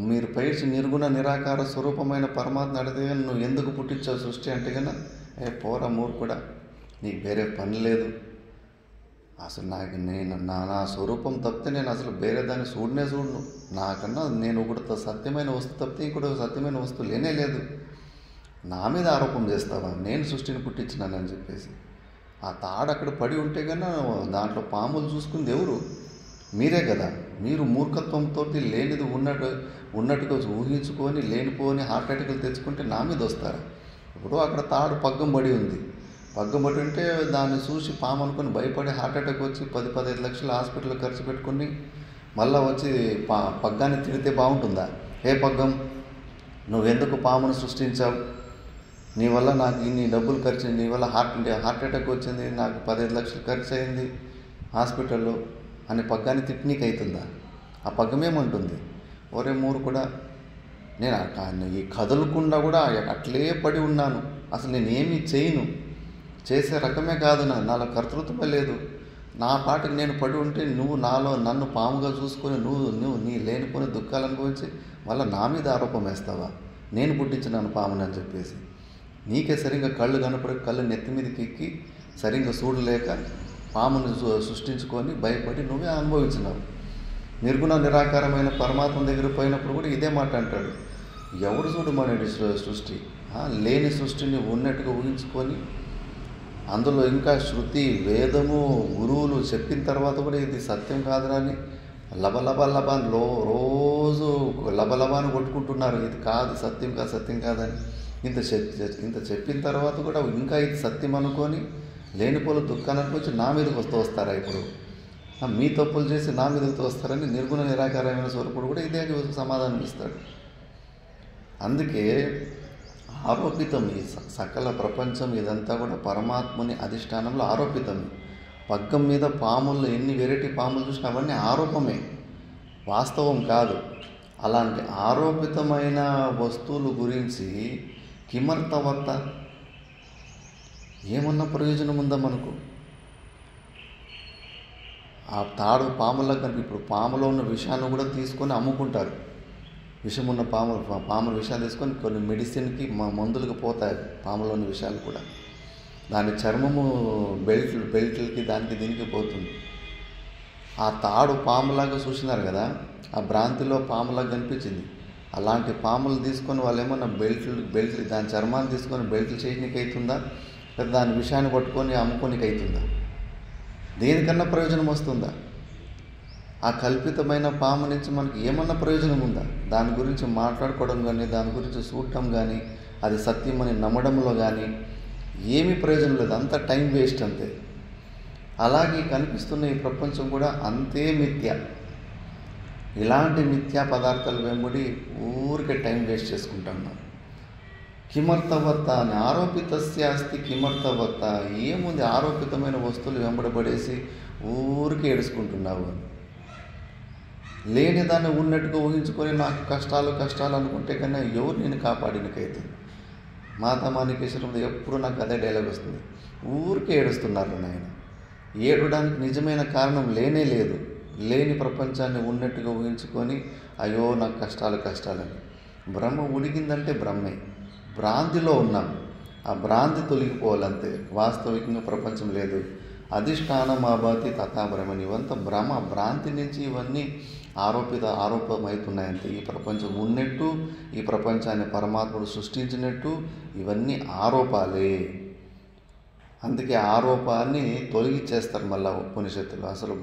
మీరు పైచి నిర్గుణ నిరాకార స్వరూపమైన పరమాత్మ అడిగితే కానీ నువ్వు ఎందుకు పుట్టించావు సృష్టి అంటే కన్నా, పోరా మూర్ఖుడా, నీకు వేరే పని లేదు, అసలు నాకు నా స్వరూపం తప్పితే నేను అసలు వేరే దాన్ని చూడను, నాకన్నా నేను ఒకటి సత్యమైన వస్తువు తప్పితే ఇంకోటి సత్యమైన వస్తువు లేనే లేదు, నా మీద ఆరోపణ చేస్తావా, నేను సృష్టిని పుట్టించినానని చెప్పేసి. ఆ తాడు అక్కడ పడి ఉంటే కన్నా దాంట్లో పాములు చూసుకుంది ఎవరు? మీరే కదా. మీరు మూర్ఖత్వంతో లేనిది ఉన్నట్టుగా ఊహించుకొని లేనిపోని హార్ట్ అటాక్లు తెచ్చుకుంటే నా మీద వస్తారా? ఇప్పుడు అక్కడ తాడు పగ్గం పడి ఉంది. పగ్గం పడి ఉంటే దాన్ని చూసి పాము అనుకొని భయపడి హార్ట్ అటాక్ వచ్చి 10-15 లక్షలు హాస్పిటల్లో ఖర్చు పెట్టుకుని మళ్ళీ వచ్చి పగ్గాన్ని తిడితే బాగుంటుందా? ఏ పగ్గం, నువ్వెందుకు పామును సృష్టించావు, నీ వల్ల నాకు ఇన్ని డబ్బులు ఖర్చు, నీ వల్ల హార్ట్ అటాక్ వచ్చింది, నాకు 15 లక్షలు ఖర్చు అయింది హాస్పిటల్లో అని పగ్గాన్ని తిట్నీకి అవుతుందా? ఆ పగ్గమేమంటుంది, ఒరే మూరు కూడా నేను ఈ కదలకుండా కూడా అట్లే పడి ఉన్నాను, అసలు నేను ఏమీ చేయను, చేసే రకమే కాదు, నాలో కర్తృత్వమే లేదు, నా పాటికి నేను పడి ఉంటే నువ్వు నన్ను పాముగా చూసుకొని నువ్వు నీ లేనిపోని దుఃఖాలు అనుభవించి మళ్ళీ నా మీద ఆరోపం వేస్తావా, నేను పుట్టించినాను పామునని చెప్పేసి. నీకే సరిగ్గా కళ్ళు కనపడి కళ్ళు నెత్తి మీదకి ఎక్కి సరిగ్గా చూడలేక పామును సృష్టించుకొని భయపడి నువ్వే అనుభవించినావు. నిర్గుణ నిరాకారమైన పరమాత్మ దగ్గర పోయినప్పుడు కూడా ఇదే మాట అంటాడు, ఎవడు చూడమనేది సృష్టి, లేని సృష్టిని ఉన్నట్టుగా ఊహించుకొని అందులో ఇంకా శృతి వేదము గురువులు చెప్పిన తర్వాత కూడా ఇది సత్యం కాదురా అని రోజు లబలబాన్ని కొట్టుకుంటున్నారు, ఇది కాదు సత్యం కాదని. ఇంత చెప్పిన తర్వాత కూడా ఇంకా ఇది సత్యం అనుకొని లేనిపోలు దుఃఖాన్ని అనుకొచ్చి నా మీదకి వస్తారా? ఇప్పుడు మీ తప్పులు చేసి నా మీదకి వస్తారని నిర్గుణ నిరాకారమైన స్వరూపుడు కూడా ఇదే సమాధానం ఇస్తాడు. అందుకే ఆరోపితం ఈ సకల ప్రపంచం ఇదంతా కూడా పరమాత్మని అధిష్టానంలో ఆరోపితం. పగ్గం మీద పాముల్లో ఎన్ని వెరైటీ పాములు చూసినా అవన్నీ ఆరోపమే, వాస్తవం కాదు. అలాంటి ఆరోపితమైన వస్తువుల గురించి కిమర్థవర్త, ఏమన్నా ప్రయోజనం ఉందా మనకు? ఆ తాడు పాములా కనుక ఇప్పుడు పాములో ఉన్న విషయాన్ని కూడా తీసుకొని అమ్ముకుంటారు. విషం ఉన్న పాముల విషయాలు తీసుకొని కొన్ని మెడిసిన్కి మందులకు పోతాయి పాములోని విషయాలు కూడా. దాని చర్మము బెల్ట్లకి దానికి దీనికి పోతుంది. ఆ తాడు పాములాగా చూసినారు కదా, ఆ భ్రాంతిలో పాములాగా కనిపించింది. అలాంటి పాములు తీసుకొని వాళ్ళు ఏమన్నా బెల్ట్లు దాని చర్మాన్ని తీసుకొని బెల్ట్లు చేయడానికి అవుతుందా, లేదా దాని విషయాన్ని పట్టుకొని అమ్ముకోనికి అవుతుందా? దేనికన్నా ప్రయోజనం వస్తుందా? ఆ కల్పితమైన పాము నుంచి మనకి ఏమన్నా ప్రయోజనం ఉందా? దాని గురించి మాట్లాడుకోవడం కానీ, దాని గురించి చూడటం కానీ, అది సత్యమని నమ్మడంలో కానీ ఏమీ ప్రయోజనం లేదు, అంతా టైం వేస్ట్ అంతే. అలాగే కనిపిస్తున్న ఈ ప్రపంచం కూడా అంతే మిథ్య. ఇలాంటి మిథ్యా పదార్థాలు వెంబడి ఊరికే టైం వేస్ట్ చేసుకుంటున్నాం. కిమర్థవత్త అని ఆరోపితస్య అస్తి కిమర్థవత్త, ఏముంది ఆరోపితమైన వస్తువులు వెంబడబడేసి ఊరికే ఏడుచుకుంటున్నావు. లేని దాన్ని ఉన్నట్టుగా ఊహించుకొని నాకు కష్టాలు అనుకుంటే కన్నా ఎవరు నేను కాపాడినకైతే. మాతామానికేశ్వరం ఎప్పుడు నాకు అదే డైలాగ్ వస్తుంది, ఊరికే ఏడుస్తున్నారు నాయన. ఏడడానికి నిజమైన కారణం లేనే లేదు. లేని ప్రపంచాన్ని ఉన్నట్టుగా ఊహించుకొని అయ్యో నాకు కష్టాలని. బ్రహ్మ ఉడిగిందంటే బ్రహ్మే, భ్రాంతిలో ఉన్నాం, ఆ భ్రాంతి తొలగిపోవాలంతే. వాస్తవికంగా ప్రపంచం లేదు. అధిష్టానం ఆభాతి తథాభ్రమని, ఇవంతా భ్రాంతి నుంచి ఇవన్నీ ఆరోపమవుతున్నాయంతే. ఈ ప్రపంచం ఉన్నట్టు, ఈ ప్రపంచాన్ని పరమాత్ముడు సృష్టించినట్టు ఇవన్నీ ఆరోపాలే. అందుకే ఆరోపాన్ని తొలగిచ్చేస్తారు మళ్ళా ఉపనిషత్తులు. అసలు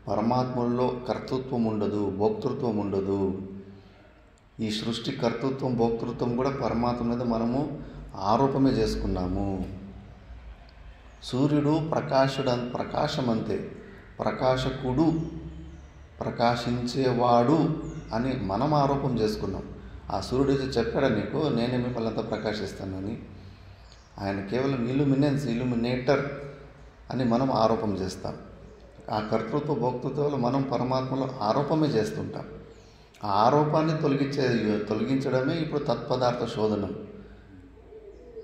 పరమాత్మలో కర్తృత్వం ఉండదు, భోక్తృత్వం ఉండదు. ఈ సృష్టి కర్తృత్వం భోక్తృత్వం కూడా పరమాత్మ మీద మనము ఆరోపమే చేసుకున్నాము. సూర్యుడు ప్రకాశమంతే, ప్రకాశకుడు, ప్రకాశించేవాడు అని మనం ఆరోపం చేసుకున్నాం. ఆ సూర్యుడు చెప్పాడా నీకు నేనే మిమ్మల్ని అంతా ప్రకాశిస్తానని? ఆయన కేవలం ఇల్యూమినేటర్ అని మనం ఆరోపం చేస్తాం. ఆ కర్తృత్వ భోక్తృత్వాలు మనం పరమాత్మలో ఆరోపమే చేస్తుంటాం. ఆ ఆరోపాన్ని తొలగించడమే ఇప్పుడు తత్పదార్థ శోధనం.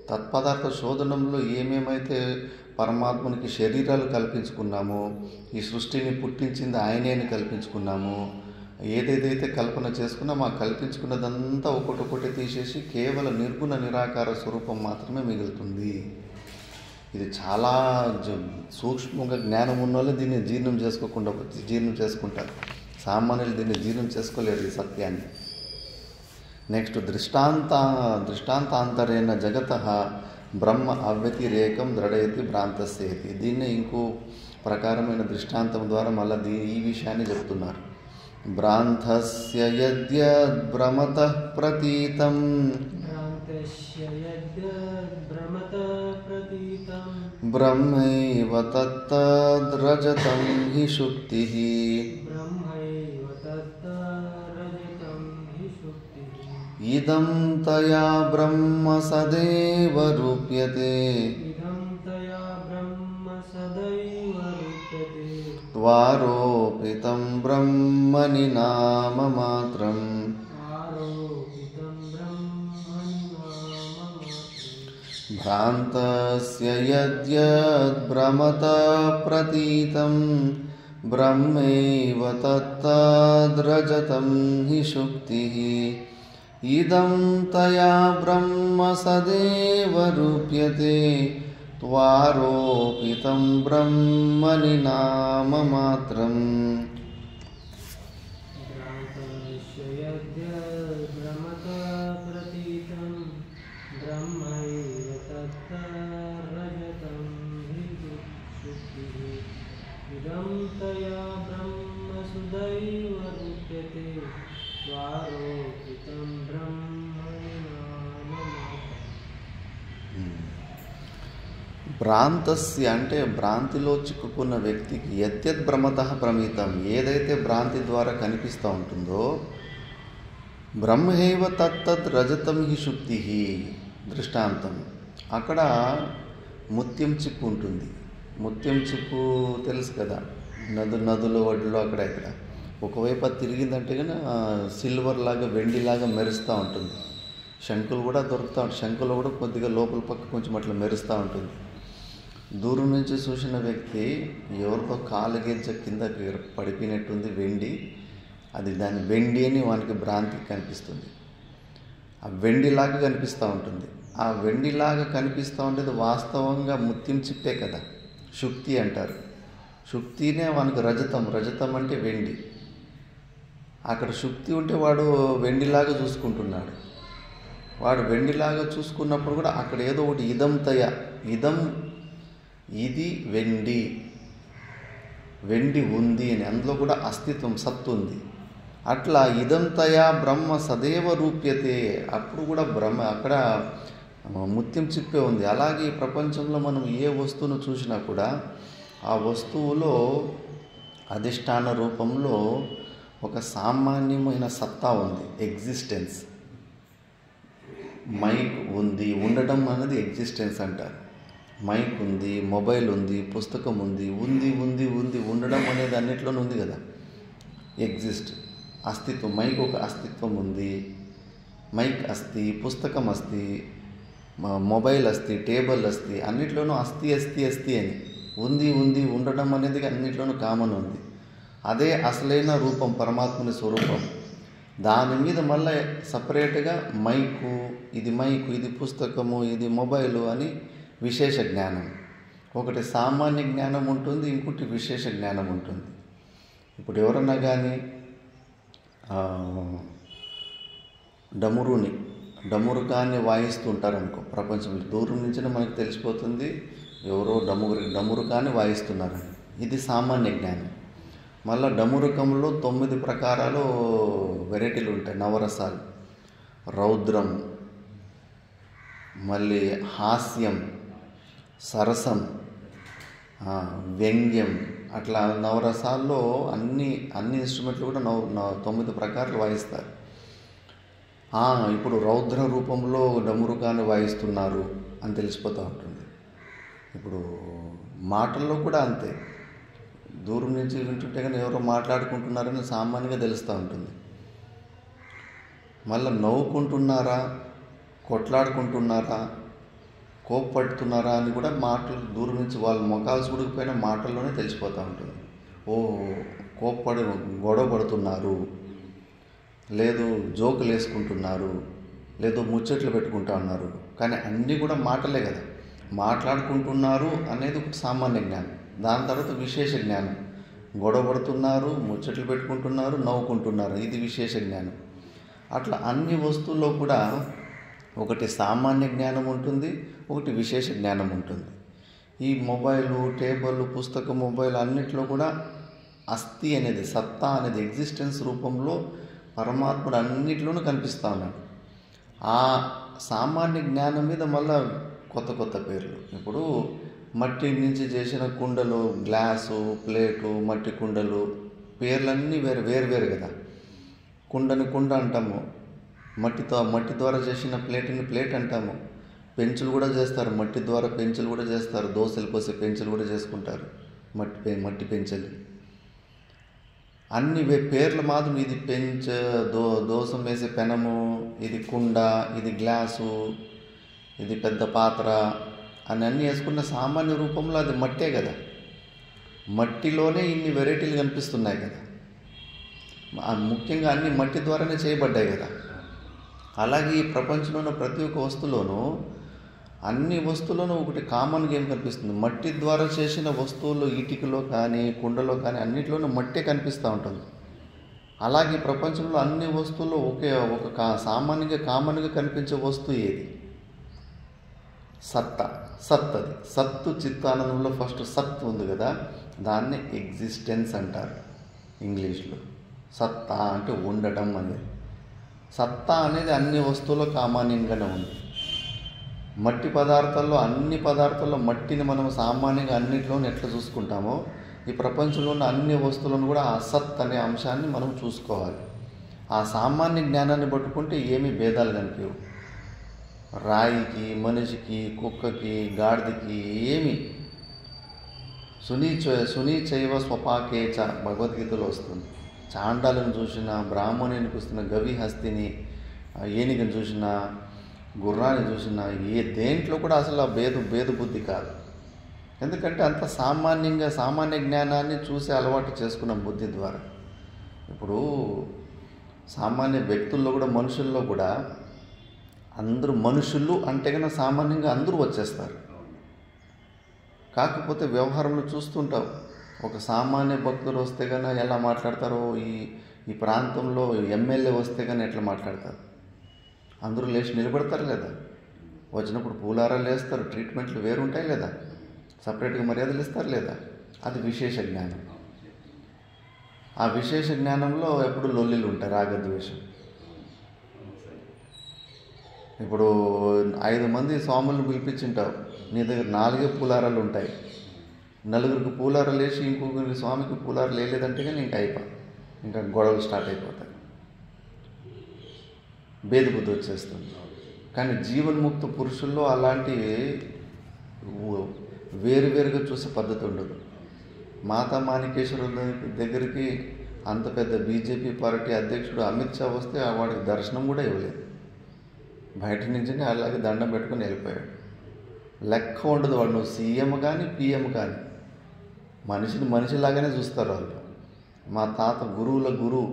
తత్పదార్థ శోధనంలో ఏమేమైతే పరమాత్మనికి శరీరాలు కల్పించుకున్నామో, ఈ సృష్టిని పుట్టించింది ఆయనే అని కల్పించుకున్నామో, ఏదేదైతే కల్పన చేసుకున్నామో ఆ కల్పించుకున్నదంతా ఒకటొకటి తీసేసి కేవలం నిర్గుణ నిరాకార స్వరూపం మాత్రమే మిగులుతుంది. ఇది చాలా సూక్ష్మంగా జ్ఞానం ఉన్న వాళ్ళు దీన్ని జీర్ణం చేసుకుంటారు. సామాన్యులు దీన్ని జీర్ణం చేసుకోలేరు ఈ సత్యాన్ని. నెక్స్ట్ దృష్టాంతాంతరేణ జగత బ్రహ్మ అవ్యతిరేకం దృఢయతి భ్రాంతస్యేతి. దీన్ని ఇంకో ప్రకారమైన దృష్టాంతం ద్వారా మళ్ళీ ఈ విషయాన్ని చెప్తున్నారు. భ్రాంతస్య యద్యద్భ్రమతః ప్రతీతం బ్రహ్మైవ తత్తద్రజతం హి శుక్తిః. ఇదం తయా బ్రహ్మ సదేవ రూప్యతే త్వారోపితం బ్రహ్మణి నామమాత్రం. భ్రాంతస్య యద్యద్భ్రమతః ప్రతీతం బ్రహ్మైవ తత్తద్రజతం హి శుక్తిః. ఇదం తయా బ్రహ్మ సదేవ రూప్యతే త్వారోపితం బ్రహ్మణి నామమాత్రం. భ్రాంతస్య అంటే భ్రాంతిలో చిక్కుకున్న వ్యక్తికి యద్యద్ భ్రమతః ప్రమీతం, ఏదైతే భ్రాంతి ద్వారా కనిపిస్తూ ఉంటుందో, బ్రహ్మైవ తత్తద్ రజతం హి శుక్తి. దృష్టాంతం, అక్కడ ముత్యం చిప్పు ఉంటుంది. ముత్యం చిప్పు తెలుసు కదా, నదుల ఒడ్డులో అక్కడ ఇక్కడ ఒకవైపు అది తిరిగిందంటే కానీ సిల్వర్ లాగా వెండిలాగా మెరుస్తూ ఉంటుంది. శంకులు కూడా దొరుకుతూ ఉంటాయి. శంకులు కూడా కొద్దిగా లోపల పక్క కొంచెం అట్లా మెరుస్తూ ఉంటుంది. దూరం నుంచి చూసిన వ్యక్తి ఎవరితో కాలు గెజ్జ కిందకి పడిపోయినట్టుంది వెండి, అది దాని వెండి అని వానికి భ్రాంతి కనిపిస్తుంది. ఆ వెండిలాగా కనిపిస్తూ ఉంటుంది. ఆ వెండిలాగా కనిపిస్తూ ఉండేది వాస్తవంగా ముత్యం చిప్పే కదా, శుక్తి అంటారు. శుక్తినే వానికి రజతం అంటే వెండి. అక్కడ శుక్తి ఉంటే వాడు వెండిలాగా చూసుకుంటున్నాడు. వాడు వెండిలాగా చూసుకున్నప్పుడు కూడా అక్కడ ఏదో ఒకటి ఇది వెండి ఉంది అని, అందులో కూడా అస్తిత్వం సత్తు ఉంది. అట్లా ఇదంతయా బ్రహ్మ సదేవ రూప్యతే, అప్పుడు కూడా బ్రహ్మ అక్కడ ముత్యం చిప్పే ఉంది. అలాగే ఈ ప్రపంచంలో మనం ఏ వస్తువును చూసినా కూడా ఆ వస్తువులో అధిష్టాన రూపంలో ఒక సామాన్యమైన సత్తా ఉంది, ఎగ్జిస్టెన్స్. మైక్ ఉంది, ఉండడం అనేది ఎగ్జిస్టెన్స్ అంటారు. మైక్ ఉంది, మొబైల్ ఉంది, పుస్తకం ఉంది, ఉండడం అనేది అన్నిట్లోనే ఉంది కదా, ఎగ్జిస్ట్, అస్తిత్వం. మైక్ ఒక అస్తిత్వం ఉంది. మైక్ అస్తి, పుస్తకం అస్తి, మొబైల్ అస్తి, టేబుల్ అస్తి, అన్నిట్లోనూ అస్తి అని ఉంది. ఉండడం అనేది అన్నిట్లోనూ కామన్ ఉంది. అదే అసలైన రూపం, పరమాత్మని స్వరూపం. దాని మీద మళ్ళీ సపరేట్గా మైకు, ఇది పుస్తకము, ఇది మొబైలు అని విశేష జ్ఞానం. ఒకటి సామాన్య జ్ఞానం ఉంటుంది, ఇంకోటి విశేష జ్ఞానం ఉంటుంది. ఇప్పుడు ఎవరన్నా కానీ డమురుకాన్ని వాయిస్తుంటారనుకో, ప్రపంచంలో దూరం నుంచినే మనకు తెలిసిపోతుంది ఎవరో డమురుకాన్ని వాయిస్తున్నారని. ఇది సామాన్య జ్ఞానం. మళ్ళీ డమురుకంలో 9 ప్రకారాలు వెరైటీలు ఉంటాయి, నవరసాలు. రౌద్రం, మళ్ళీ హాస్యం, సరసం, వ్యంగ్యం, అట్లా నవరసాల్లో అన్ని ఇన్స్ట్రుమెంట్లు కూడా 9 ప్రకారాలు వాయిస్తారు. ఇప్పుడు రౌద్ర రూపంలో డమరుకాన్ని వాయిస్తున్నారు అని తెలిసిపోతూ ఉంటుంది. ఇప్పుడు మాటల్లో కూడా అంతే, దూరం నుంచి వింటుంటే కానీ ఎవరో మాట్లాడుకుంటున్నారని సామాన్యంగా తెలుస్తూ ఉంటుంది. మళ్ళీ నవ్వుకుంటున్నారా, కొట్లాడుకుంటున్నారా, కోప్పడుతున్నారా అని కూడా మాటలు దూరం నుంచి వాళ్ళ ముఖాలు చూడకపోయినా మాటల్లోనే తెలిసిపోతూ ఉంటుంది. గొడవ పడుతున్నారు, లేదు జోకులు వేసుకుంటున్నారు, లేదు ముచ్చట్లు పెట్టుకుంటా ఉన్నారు. కానీ అన్నీ కూడా మాటలే కదా. మాట్లాడుకుంటున్నారు అనేది ఒకటి సామాన్య జ్ఞానం. దాని తర్వాత విశేష జ్ఞానం. గొడవ పడుతున్నారు, ముచ్చట్లు పెట్టుకుంటున్నారు, నవ్వుకుంటున్నారు, ఇది విశేష జ్ఞానం. అట్లా అన్ని వస్తువుల్లో కూడా ఒకటి సామాన్య జ్ఞానం ఉంటుంది, ఒకటి విశేష జ్ఞానం ఉంటుంది. ఈ మొబైలు, టేబుల్, పుస్తకం, మొబైల్ అన్నిట్లో కూడా అస్థి అనేది, సత్తా అనేది ఎగ్జిస్టెన్స్ రూపంలో పరమాత్ముడు అన్నిట్లోనూ కనిపిస్తూ ఉన్నాడు. ఆ సామాన్య జ్ఞానం మీద మళ్ళా కొత్త పేర్లు. ఇప్పుడు మట్టి నుంచి చేసిన కుండలు, గ్లాసు, ప్లేటు, మట్టి కుండలు, పేర్లన్నీ వేరు కదా. కుండని కుండ అంటాము, మట్టి ద్వారా చేసిన ప్లేట్ని ప్లేట్ అంటాము. పెంచులు కూడా చేస్తారు, మట్టి ద్వారా పెంచులు కూడా చేస్తారు. దోశలు పోసే పెంచులు కూడా చేసుకుంటారు, మట్టి పెంచులు. అన్ని పేర్ల మాత్రం ఇది దోశం వేసే పెనము, ఇది కుండ, ఇది గ్లాసు, ఇది పెద్ద పాత్ర అని అన్నీ వేసుకున్న సామాన్య రూపంలో అది మట్టే కదా. మట్టిలోనే ఇన్ని వెరైటీలు కనిపిస్తున్నాయి కదా. ముఖ్యంగా అన్ని మట్టి ద్వారానే చేయబడ్డాయి కదా. అలాగే ఈ ప్రపంచంలో ఉన్న ప్రతి ఒక్క వస్తువులోనూ, అన్ని వస్తువుల్లోనూ ఒకటి కామన్గా ఏం కనిపిస్తుంది, మట్టి ద్వారా చేసిన వస్తువులు, ఇటుకలో కానీ కుండలో కానీ అన్నింటిలోనూ మట్టే కనిపిస్తూ ఉంటుంది. అలాగే ప్రపంచంలో అన్ని వస్తువుల్లో ఒక సామాన్యంగా కామన్గా కనిపించే వస్తువు ఏది? అది సత్తు. చిత్తానందంలో ఫస్ట్ సత్ ఉంది కదా, దాన్ని ఎగ్జిస్టెన్స్ అంటారు ఇంగ్లీష్లో. సత్తా అంటే ఉండటం అనేది. సత్తా అనేది అన్ని వస్తువుల్లో కామాన్యంగానే ఉంది. మట్టి పదార్థాల్లో, అన్ని పదార్థాల్లో మట్టిని మనం సామాన్యంగా అన్నింటిలోనూ ఎట్లా చూసుకుంటామో, ఈ ప్రపంచంలో ఉన్న అన్ని వస్తువులను కూడా ఆ సత్ అనే అంశాన్ని మనం చూసుకోవాలి. ఆ సామాన్య జ్ఞానాన్ని పట్టుకుంటే ఏమీ భేదాలు కనిపించవు. రాయికి, మనిషికి, కుక్కకి, గాడిదకి ఏమి సునీచైవ స్వపాకేచ భగవద్గీతలో వస్తుంది. చాండాలను చూసిన, బ్రాహ్మణుని చూసిన, గవి హస్తిని, ఏనుగని చూసిన, గుర్రాన్ని చూసిన, దేంట్లో కూడా అసలు ఆ భేద బుద్ధి కాదు. ఎందుకంటే అంత సామాన్య జ్ఞానాన్ని చూసి అలవాటు చేసుకున్న బుద్ధి ద్వారా. ఇప్పుడు సామాన్య వ్యక్తుల్లో కూడా, మనుషుల్లో కూడా అందరూ మనుషులు అంటే కన్నా సామాన్యంగా అందరూ వచ్చేస్తారు. కాకపోతే వ్యవహారంలో చూస్తుంటాం, ఒక సామాన్య భక్తులు వస్తే కన్నా ఎలా మాట్లాడతారో, ఈ ప్రాంతంలో ఎమ్మెల్యే వస్తే కానీ ఎట్లా మాట్లాడతారు. అందరూ లేచి నిలబడతారు లేదా, వచ్చినప్పుడు పూలారాలు వేస్తారు, ట్రీట్మెంట్లు వేరుంటాయి లేదా, సపరేట్గా మర్యాదలు ఇస్తారు లేదా. అది విశేష జ్ఞానం. ఆ విశేష జ్ఞానంలో ఎప్పుడు లొల్లిలు ఉంటాయి, రాగద్వేషం. ఇప్పుడు 5 మంది స్వాములను పిలిపించింటావు, నీ దగ్గర 4 పూలారాలు ఉంటాయి. నలుగురికి పూలారాలు వేసి ఇంకొకరికి స్వామికి పూలారాలు వేయలేదంటే కానీ ఇంకా గొడవలు స్టార్ట్ అయిపోతాయి, భేదబుద్ధి వచ్చేస్తుంది. కానీ జీవన్ముక్త పురుషుల్లో అలాంటి వేరువేరుగా చూసే పద్ధతి ఉండదు. మాతా మాణికేశ్వరుల దగ్గరికి అంత పెద్ద బీజేపీ పార్టీ అధ్యక్షుడు అమిత్ షా వస్తే వాడికి దర్శనం కూడా ఇవ్వలేదు, బయట నుంచినే అలాగే దండం పెట్టుకుని వెళ్ళిపోయాడు. లెక్క ఉండదు వాడు, నువ్వు సీఎం కానీ పిఎం కానీ మనిషిలాగానే చూస్తారు వాళ్ళు. మా తాత గురువుల గురువు,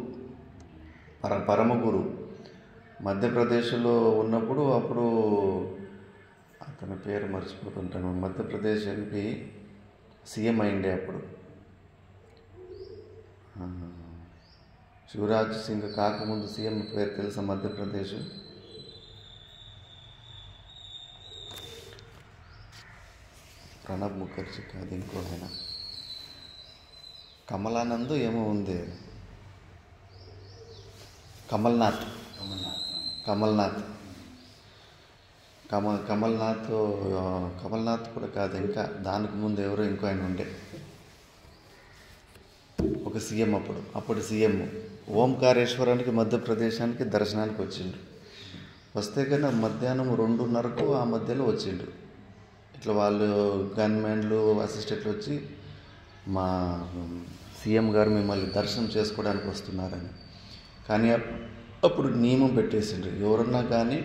పరమ గురువు మధ్యప్రదేశ్లో ఉన్నప్పుడు, అప్పుడు అతని పేరు మర్చిపోతుంటాను, మధ్యప్రదేశ్ ఎంపీ సీఎం అయిండే అప్పుడు. శివరాజ్ సింగ్ కాకముందు సీఎం పేరు తెలుసా మధ్యప్రదేశ్? ప్రణబ్ ముఖర్జీ కాదు, ఇంకో ఆయన కమలానంద్ ఏమో ఉంది, కమల్నాథ్. కమల్నాథ్ కమల్నాథ్ కూడా కాదు, ఇంకా దానికి ముందు ఎవరో ఇంకో ఆయన ఉండే ఒక సీఎం, అప్పుడు సీఎం ఓంకారేశ్వరానికి మధ్యప్రదేశానికి దర్శనానికి వచ్చిండు. వస్తే కానీ మధ్యాహ్నం 2:30కు ఆ మధ్యలో వచ్చిండు. ఇట్లా వాళ్ళు గన్మెన్లు అసిస్టెంట్లు వచ్చి మా సీఎం గారు మిమ్మల్ని దర్శనం చేసుకోవడానికి వస్తున్నారని. కానీ అప్పుడు నియమం పెట్టేసిండ్రు, ఎవరన్నా కానీ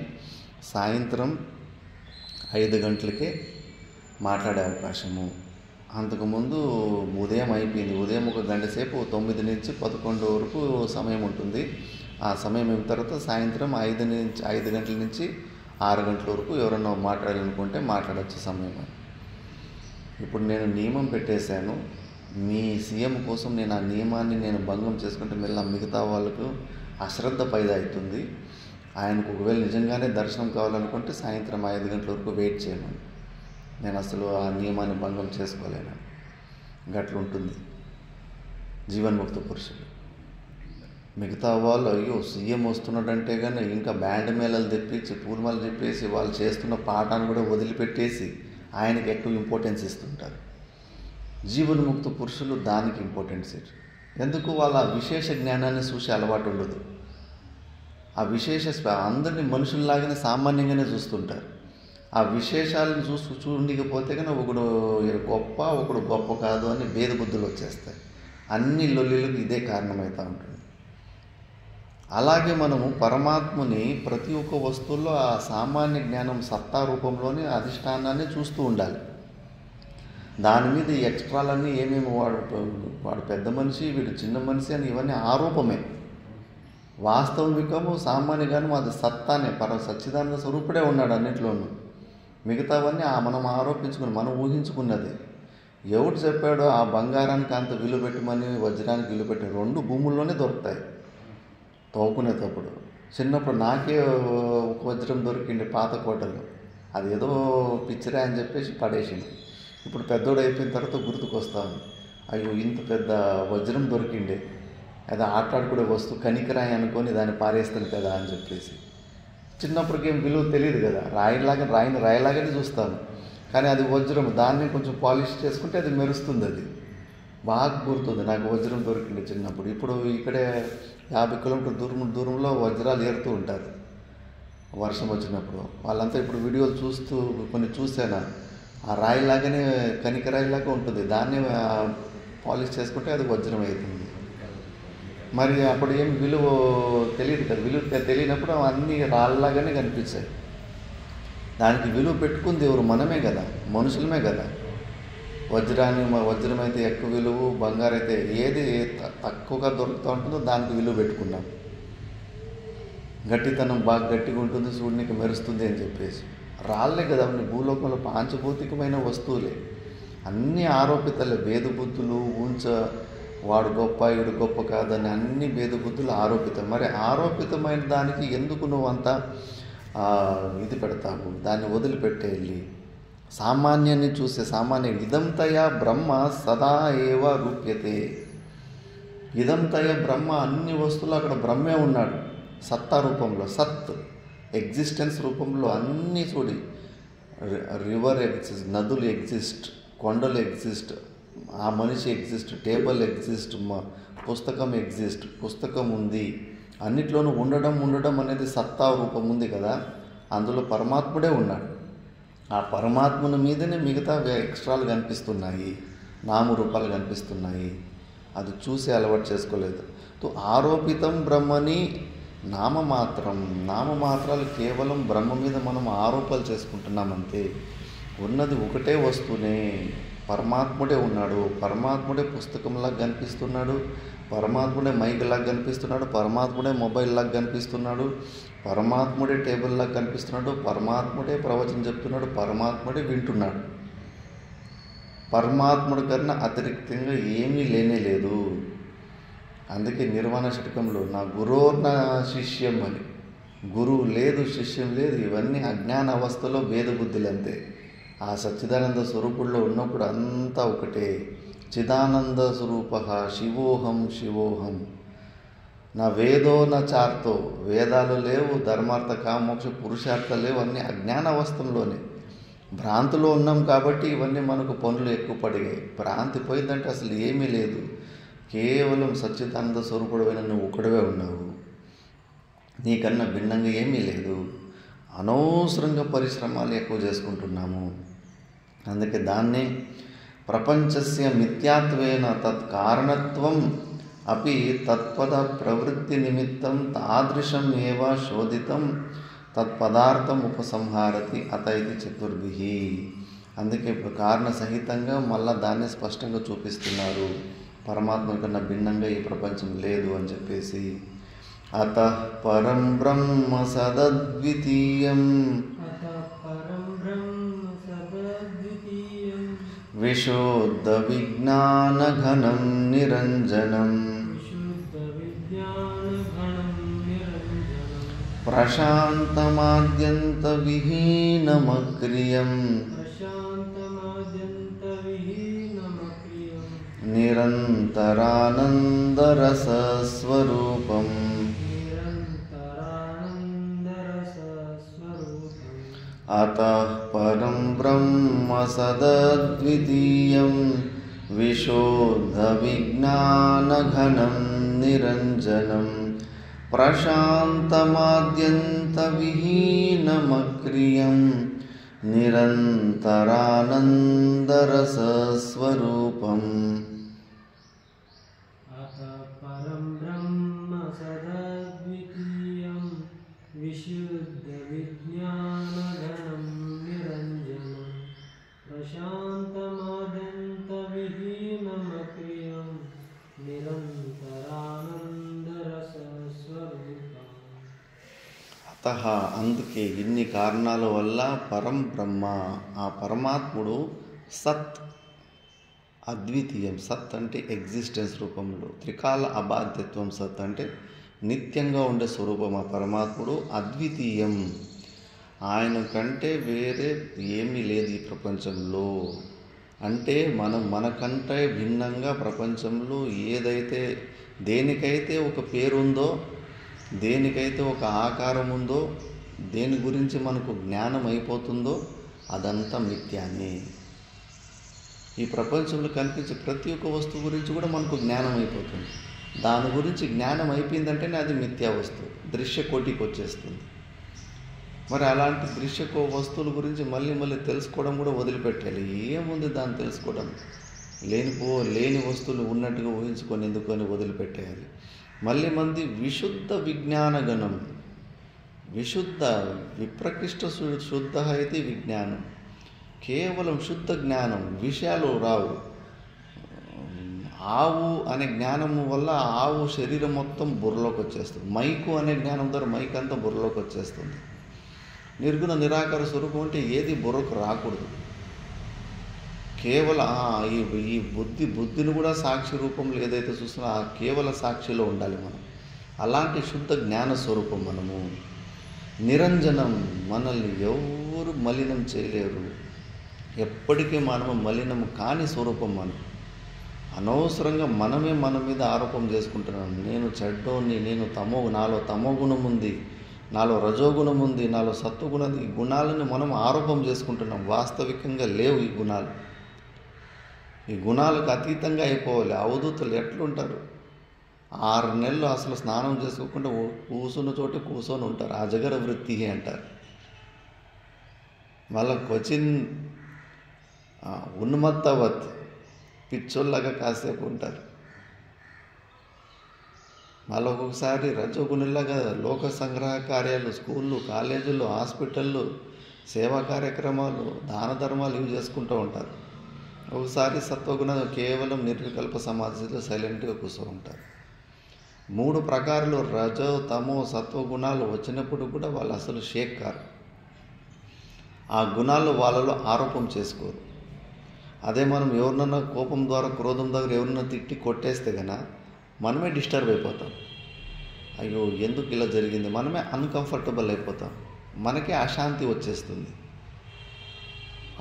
సాయంత్రం 5 గంటలకే మాట్లాడే అవకాశము. అంతకుముందు ఉదయం అయిపోయింది. ఉదయం 1 గంట సేపు 9 నుంచి 11 వరకు సమయం ఉంటుంది. ఆ సమయం అయిన తర్వాత సాయంత్రం 5 గంటల నుంచి 6 గంటల వరకు ఎవరన్నా మాట్లాడాలనుకుంటే మాట్లాడచ్చు సమయం అని. ఇప్పుడు నేను నియమం పెట్టేశాను, మీ సీఎం కోసం నేను ఆ నియమాన్ని నేను భంగం చేసుకుంటే మళ్ళీ మిగతా వాళ్ళకు అశ్రద్ధ పైదా అవుతుంది. ఆయనకు ఒకవేళ నిజంగానే దర్శనం కావాలనుకుంటే సాయంత్రం 5 గంటల వరకు వెయిట్ చేయమని. నేను అసలు ఆ నియమాన్ని భంగం చేసుకోలేను. గట్లుంటుంది జీవన్ముక్త పురుషులు. మిగతా వాళ్ళు అయ్యో సీఎం వస్తున్నాడంటే కానీ ఇంకా బ్యాండ్ మేళాలు తెప్పించి పూలమాలు చెప్పేసి వాళ్ళు చేస్తున్న పాఠాన్ని కూడా వదిలిపెట్టేసి ఆయనకి ఎక్కువ ఇంపార్టెన్స్ ఇస్తుంటారు. జీవన్ముక్త పురుషులు దానికి ఇంపార్టెన్స్ ఇవ్వరు. ఎందుకు? వాళ్ళ విశేష జ్ఞానాన్ని చూసే అలవాటు ఉండదు. ఆ అందరినీ మనుషుల్లాగానే సామాన్యంగానే చూస్తుంటారు. ఆ విశేషాలను చూడకపోతే కానీ ఒకడు గొప్ప ఒకడు గొప్ప కాదు అని భేద బుద్ధులు వచ్చేస్తాయి. అన్ని లొల్లిలకు ఇదే కారణమవుతూ ఉంటుంది. అలాగే మనము పరమాత్మని ప్రతి ఒక్క వస్తువుల్లో ఆ సామాన్య జ్ఞానం సత్తా రూపంలోనే అధిష్టానాన్ని చూస్తూ ఉండాలి. దాని మీద ఈ ఎక్స్ట్రాలన్నీ ఏమేమి వాడు పెద్ద మనిషి, వీడు చిన్న మనిషి అని ఇవన్నీ ఆరోపమే. వాస్తవికము సామాన్యగాను అది సత్తానే, సచ్చిదానంద స్వరూపుడే ఉన్నాడు అన్నింటిలోనూ. మిగతావన్నీ మనం ఆరోపించుకుని మనం ఊహించుకున్నది. ఎవడు చెప్పాడో ఆ బంగారానికి అంత విలువ పెట్టమని, వజ్రానికి విలువ పెట్టి 2 భూముల్లోనే దొరుకుతాయి తవ్వుకునేటప్పుడు. చిన్నప్పుడు నాకే ఒక వజ్రం దొరికింది పాత కోటలో. అది ఏదో పిచ్చిరా అని చెప్పేసి పడేసింది. ఇప్పుడు పెద్దోడు అయిపోయిన తర్వాత గుర్తుకొస్తాను, అయ్యో ఇంత పెద్ద వజ్రం దొరికిండే, అది ఆటాడుకునే వస్తువు కనికరాయి అనుకొని దాన్ని పారేస్తాను కదా అని చెప్పేసి. చిన్నప్పటికేం విలువ తెలియదు కదా, రాయిలాగానే చూస్తాను. కానీ అది వజ్రం, దాన్ని కొంచెం పాలిష్ చేసుకుంటే అది మెరుస్తుంది. అది బాగా గుర్తుంది నాకు, వజ్రం దొరికింది చిన్నప్పుడు. ఇప్పుడు ఇక్కడే 50 కిలోమీటర్ దూరంలో వజ్రాలు ఏరుతూ ఉంటారు వర్షం వచ్చినప్పుడు. వాళ్ళంతా ఇప్పుడు వీడియోలు చూస్తూ కొన్ని చూసాను, ఆ రాయిలాగానే కనికరాయిలాగా ఉంటుంది, దాన్ని పాలిష్ చేసుకుంటే అది వజ్రం అవుతుంది. మరి అప్పుడు ఏం విలువ తెలియదు కదా, విలువ తెలియనప్పుడు అన్నీ రాళ్ళలాగానే కనిపించాయి. దానికి విలువ పెట్టుకుంది ఎవరు? మనమే కదా, మనుషులమే కదా. వజ్రం అయితే ఎక్కువ విలువ, బంగారు అయితే ఏది తక్కువగా దొరుకుతూ ఉంటుందో దానికి విలువ పెట్టుకున్నాం. గట్టితనం బాగా గట్టిగా ఉంటుంది, సూర్యునికి మెరుస్తుంది అని చెప్పేసి. రాళ్ళే కదా అన్ని భూలోకంలో పాంచభౌతికమైన వస్తువులే. అన్నీ ఆరోపితలే, భేదబుద్ధులు వాడు గొప్ప వీడు గొప్ప కాదని అన్ని భేదబుద్ధులు ఆరోపితం. మరి ఆరోపితమైన దానికి ఎందుకు నువ్వంతా ఇది పెడతావు? దాన్ని వదిలిపెట్టేళ్ళి సామాన్యాన్ని చూసే ఇదంతయా బ్రహ్మ సదా ఏవ రూప్యతే. ఇదంతయ బ్రహ్మ, అన్ని వస్తువులు అక్కడ బ్రహ్మే ఉన్నాడు సత్తా రూపంలో, సత్ ఎగ్జిస్టెన్స్ రూపంలో. అన్నీ చూడి, రివర్ ఎగ్జిస్ట్, నదులు ఎగ్జిస్ట్, కొండలు ఎగ్జిస్ట్, ఆ మనిషి ఎగ్జిస్ట్, టేబుల్ ఎగ్జిస్ట్, పుస్తకం ఎగ్జిస్ట్, పుస్తకం ఉంది. అన్నిట్లోనూ ఉండడం అనేది సత్తా రూపం ఉంది కదా, అందులో పరమాత్ముడే ఉన్నాడు. ఆ పరమాత్మను మీదనే మిగతా ఎక్స్ట్రాలు కనిపిస్తున్నాయి, నామరూపాలు కనిపిస్తున్నాయి. అది చూసి అలవాటు చేసుకోలేదు. ఆరోపితం బ్రహ్మని నామమాత్రాలు కేవలం బ్రహ్మ మీద మనం ఆరోపాలు చేసుకుంటున్నామంతే. ఉన్నది ఒకటే వస్తువునే, పరమాత్ముడే ఉన్నాడు. పరమాత్ముడే పుస్తకంలాగా కనిపిస్తున్నాడు, పరమాత్ముడే మైక్లాగా కనిపిస్తున్నాడు, పరమాత్ముడే మొబైల్లాగా కనిపిస్తున్నాడు, పరమాత్ముడే టేబుల్లాగా కనిపిస్తున్నాడు, పరమాత్ముడే ప్రవచనం చెప్తున్నాడు, పరమాత్ముడే వింటున్నాడు. పరమాత్ముడి కన్నా అతిరిక్తంగా ఏమీ లేనే. అందుకే నిర్వాణ శతకంలో నా గురోర్నా శిష్యం అని, గురువు లేదు, శిష్యం లేదు. ఇవన్నీ అజ్ఞాన అవస్థలో భేదబుద్ధులంతే. ఆ సచ్చిదానంద స్వరూపుల్లో ఉన్నప్పుడు అంతా ఒకటే. చిదానంద స్వరూప శివోహం. నా వేదో నా చార్తో, వేదాలు లేవు, ధర్మార్థ కామోక్ష పురుషార్థాలు లేవు, అన్నీ అజ్ఞాన అవస్థలోనే భ్రాంతిలో ఉన్నాం కాబట్టి ఇవన్నీ మనకు పనులు ఎక్కువ పడిగాయి. భ్రాంతి పోయిందంటే అసలు ఏమీ లేదు, కేవలం సచ్చిదానంద స్వరూపుడమైన నువ్వు ఒకడవే ఉన్నావు, నీకన్నా భిన్నంగా ఏమీ లేదు. అనవసరంగా పరిశ్రమాలు ఎక్కువ చేసుకుంటున్నాము. అందుకే దాన్నే ప్రపంచస్య మిథ్యాత్వేన తత్కారణత్వం అపి తత్పద ప్రవృత్తి నిమిత్తం తాదృశం ఏవ శోధితం తత్పదార్థం ఉపసంహారతి అత ఇది చతుర్భి. అందుకే ఇప్పుడు కారణ సహితంగా మళ్ళా దాన్ని స్పష్టంగా చూపిస్తున్నారు, పరమాత్మ కన్నా భిన్నంగా ఈ ప్రపంచం లేదు అని చెప్పేసి. అత పరం బ్రహ్మ సదద్వితీయం విశుద్ధ విజ్ఞాన ఘనం నిరంజనం ప్రశాంతమాద్యంత విహీనమక్రియం నిరంతరానందరసస్వరూపం. అతః పరం బ్రహ్మ సదద్వితీయం విశుద్ధ విజ్ఞాన ఘనం నిరంజనం ప్రశాంతమాద్యంత విహీనమక్రియం నిరంతరానందరసస్వరూపం. పరం బ్రహ్మ సదద్వితీయం విశుద్ధ విజ్ఞానఘనం నిరంజనం ప్రశాంతమాద్యంత విహీనమక్రియం నిరంతరానందరసస్వరూపం. అతః అందుకే ఇన్ని కారణాల వల్ల పరం బ్రహ్మ ఆ పరమాత్ముడు సత్ అద్వితీయం. సత్ అంటే ఎగ్జిస్టెన్స్ రూపంలో, త్రికాల అబాధ్యత్వం. సత్ అంటే నిత్యంగా ఉండే స్వరూపం ఆ పరమాత్ముడు. అద్వితీయం, ఆయన కంటే వేరే ఏమీ లేదు ఈ ప్రపంచంలో. అంటే మనం మనకంటే భిన్నంగా ప్రపంచంలో ఏదైతే దేనికైతే ఒక పేరుందో, దేనికైతే ఒక ఆకారం ఉందో, దేని గురించి మనకు జ్ఞానం అయిపోతుందో అదంతా మిథ్యానే. ఈ ప్రపంచంలో కనిపించే ప్రతి ఒక్క వస్తువు గురించి కూడా మనకు జ్ఞానం అయిపోతుంది. దాని గురించి జ్ఞానం అయిపోయిందంటేనే అది మిథ్యా వస్తువు, దృశ్య కోటికి వచ్చేస్తుంది. మరి అలాంటి దృశ్య వస్తువుల గురించి మళ్ళీ మళ్ళీ తెలుసుకోవడం కూడా వదిలిపెట్టాలి. ఏముంది దాన్ని తెలుసుకోవడం? లేని వస్తువులు ఉన్నట్టుగా ఊహించుకొని ఎందుకొని వదిలిపెట్టేయాలి. మళ్ళీ మంది విశుద్ధ విజ్ఞానగణం, విశుద్ధ విప్రకృష్ట శుద్ధ అయితే విజ్ఞానం, కేవలం శుద్ధ జ్ఞానం, విషయాలు రావు. ఆవు అనే జ్ఞానము వల్ల ఆవు శరీరం మొత్తం బుర్రలోకి వచ్చేస్తుంది. మైకు అనే జ్ఞానం ద్వారా మైక్ అంతా బుర్రలోకి వచ్చేస్తుంది. నిర్గుణ నిరాకార స్వరూపం అంటే ఏది బుర్రకు రాకూడదు. కేవలం ఈ బుద్ధిని కూడా సాక్షి రూపంలో ఏదైతే చూస్తున్నా ఆ కేవల సాక్షిలో ఉండాలి మనం. అలాంటి శుద్ధ జ్ఞాన స్వరూపం మనము. నిరంజనం, మనల్ని ఎవరు మలినం చేయలేరు. ఎప్పటికీ మనము మలినం కాని స్వరూపం మనం. అనవసరంగా మనమే మన మీద ఆరోపణ చేసుకుంటున్నాం. నేను చెడ్డోని, నేను నాలో తమో గుణం ఉంది, నాలో రజోగుణం ఉంది, నాలో సత్వగుణం. ఈ గుణాలను మనం ఆరోపణ చేసుకుంటున్నాం. వాస్తవికంగా లేవు ఈ గుణాలు. ఈ గుణాలకు అతీతంగా అయిపోవాలి. అవధూతలు ఎట్లుంటారు? 6 నెలలు అసలు స్నానం చేసుకోకుండా కూసున్న చోట కూర్చొని ఉంటారు. అజగర వృత్తి అంటారు. మళ్ళీ క్వచిన్ ఉన్మత్తవత్, పిచ్చోళ్ళగా కాసేపు ఉంటారు. మళ్ళీ ఒక్కొక్కసారి రజోగుణులాగా లోక సంగ్రహ కార్యాలు, స్కూళ్ళు, కాలేజీలు, హాస్పిటళ్ళు, సేవా కార్యక్రమాలు, దాన ధర్మాలు ఇవి చేసుకుంటూ ఉంటారు. ఒకసారి సత్వగుణ కేవలం నిర్వికల్ప సమాధిలో సైలెంట్గా కూర్చో ఉంటారు. 3 ప్రకారాలు రజో తమో సత్వగుణాలు వచ్చినప్పుడు కూడా వాళ్ళు అసలు షేక్ కారు. ఆ గుణాలు వాళ్ళలో ఆరోపణ చేసుకోరు. అదే మనం ఎవరినన్నా కోపం ద్వారా, క్రోధం ద్వారా ఎవరినన్నా తిట్టి కొట్టేస్తే కన్నా మనమే డిస్టర్బ్ అయిపోతాం. అయ్యో ఎందుకు ఇలా జరిగింది, మనమే అన్కంఫర్టబుల్ అయిపోతాం. మనకే అశాంతి వచ్చేస్తుంది.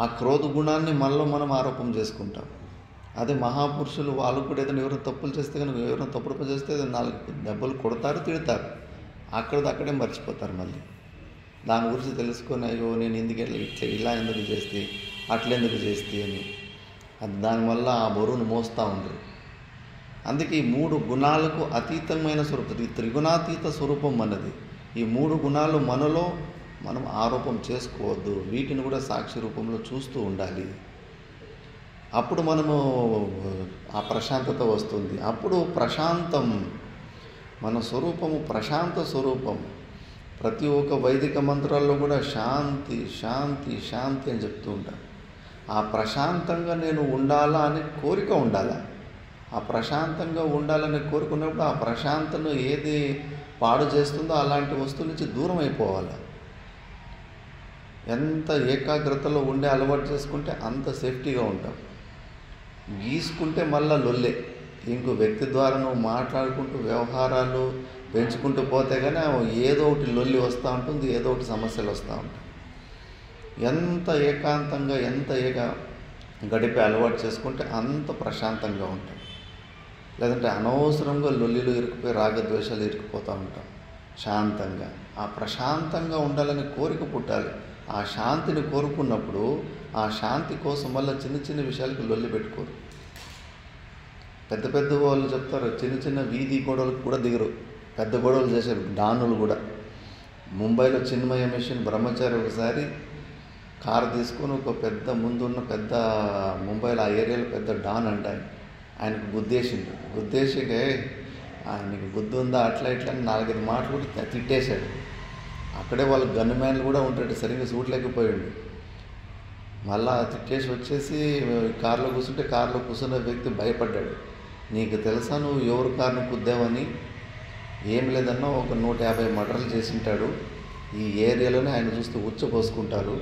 ఆ క్రోధ గుణాన్ని మనలో మనం ఆరోపణ చేసుకుంటాం. అదే మహాపురుషులు వాళ్ళు కూడా ఏదైనా ఎవరైనా తప్పులు చేస్తే కనుక ఎవరైనా తప్పుడు పని చేస్తే 4 దెబ్బలు కొడతారు, తిడతారు. అక్కడే మర్చిపోతారు మళ్ళీ. దాని గురించి తెలుసుకొని అయ్యో నేను ఎందుకు ఇలా ఎందుకు చేస్తే అట్లెందుకు చేస్తే అని దానివల్ల ఆ బరువును మోస్తూ ఉంటారు. అందుకే ఈ 3 గుణాలకు అతీతమైన స్వరూపం, ఈ త్రిగుణాతీత స్వరూపం అన్నది. ఈ 3 గుణాలు మనలో మనం ఆరోపం చేసుకోవద్దు, వీటిని కూడా సాక్షి రూపంలో చూస్తూ ఉండాలి. అప్పుడు మనము ఆ ప్రశాంతత వస్తుంది. అప్పుడు ప్రశాంతం, మన స్వరూపము ప్రశాంత స్వరూపం. ప్రతి ఒక్క వైదిక మంత్రాల్లో కూడా శాంతి శాంతి శాంతి అని చెప్తూ ఉంటారు. ఆ ప్రశాంతంగా నేను ఉండాలా అనే కోరిక ఉండాలా. ఆ ప్రశాంతంగా ఉండాలనే కోరిక ఉన్నప్పుడు ఆ ప్రశాంతను ఏది పాడు చేస్తుందో అలాంటి వస్తువుల నుంచి దూరం అయిపోవాలి. ఎంత ఏకాగ్రతలో ఉండే అలవాటు చేసుకుంటే అంత సేఫ్టీగా ఉంటాం. గీసుకుంటే మళ్ళీ లొల్లే. ఇంకో వ్యక్తి ద్వారా నువ్వు మాట్లాడుకుంటూ వ్యవహారాలు పెంచుకుంటూ పోతే కానీ ఏదో ఒకటి లొల్లి వస్తూ ఉంటుంది, ఏదో ఒకటి సమస్యలు వస్తూ ఉంటాయి. ఎంత ఏకాంతంగా గడిపే అలవాటు చేసుకుంటే అంత ప్రశాంతంగా ఉంటాం. లేదంటే అనవసరంగా లొల్లిలు ఇరుక్కుపోయి రాగద్వేషాలు ఇరుక్కుపోతూ ఉంటాం. శాంతంగా ఆ ప్రశాంతంగా ఉండాలని కోరిక పుట్టాలి. ఆ శాంతిని కోరుకున్నప్పుడు ఆ శాంతి కోసం వల్ల చిన్న చిన్న విషయాలకు లొల్లి పెట్టుకోరు. పెద్ద పెద్ద వాళ్ళు చెప్తారు, చిన్న చిన్న వీధి గొడవలకు కూడా దిగరు, పెద్ద గొడవలు చేశారు డానులు కూడా. ముంబైలో చిన్మయ మిషన్ బ్రహ్మచారి ఒకసారి కారు తీసుకొని ఒక పెద్ద ముందున్న పెద్ద ముంబైలో ఆ ఏరియాలో పెద్ద డాన్ అంట ఆయనకు గుద్దేసికే ఆయనకి బుద్ధి ఉందా అట్లా ఇట్లా 4-5 మాటలు కూడా తిట్టేశాడు. అక్కడే వాళ్ళు గన్ మ్యాన్లు కూడా ఉంటాడు, సరిగ్గా చూడలేకపోయాడు. మళ్ళా తిట్టేసి వచ్చేసి కారులో కూర్చుంటే కారులో కూర్చున్న వ్యక్తి భయపడ్డాడు. నీకు తెలుసా నువ్వు ఎవరు కారును కుద్దామని? ఏం లేదన్నా ఒక 150 మర్డర్లు చేసింటాడు, ఈ ఏరియాలోనే ఆయన చూస్తే ఉచ్చపోసుకుంటారు,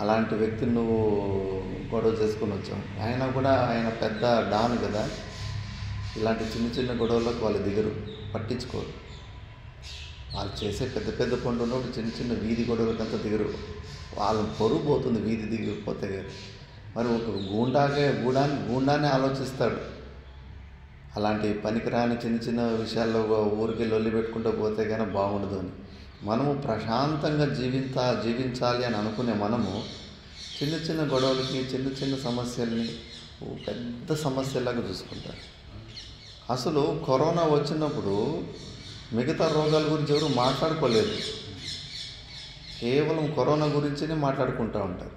అలాంటి వ్యక్తిని నువ్వు గొడవ చేసుకుని వచ్చావు. ఆయన పెద్ద డాన్ కదా, ఇలాంటి చిన్న చిన్న గొడవలకు వాళ్ళు దిగరు, పట్టించుకోరు. వాళ్ళు చేసే పెద్ద పెద్ద పనులు ఉన్నప్పుడు చిన్న చిన్న వీధి గొడవలకంతా దిగరు. వాళ్ళ పొరుగు పోతుంది వీధి దిగిపోతే కానీ. మరి ఒక గూండానే ఆలోచిస్తాడు. అలాంటి పనికిరాని చిన్న చిన్న విషయాల్లో ఊరికి లొల్లి పెట్టుకుంటూ పోతే కానీ బాగుండదు అని. మనము ప్రశాంతంగా జీవించాలి అని అనుకునే మనము చిన్న చిన్న గొడవలకి చిన్న చిన్న సమస్యల్ని పెద్ద సమస్యలాగా చూసుకుంటారు. అసలు కరోనా వచ్చినప్పుడు మిగతా రోగాల గురించి ఎవరు మాట్లాడుకోలేదు, కేవలం కరోనా గురించినే మాట్లాడుకుంటూ ఉంటారు.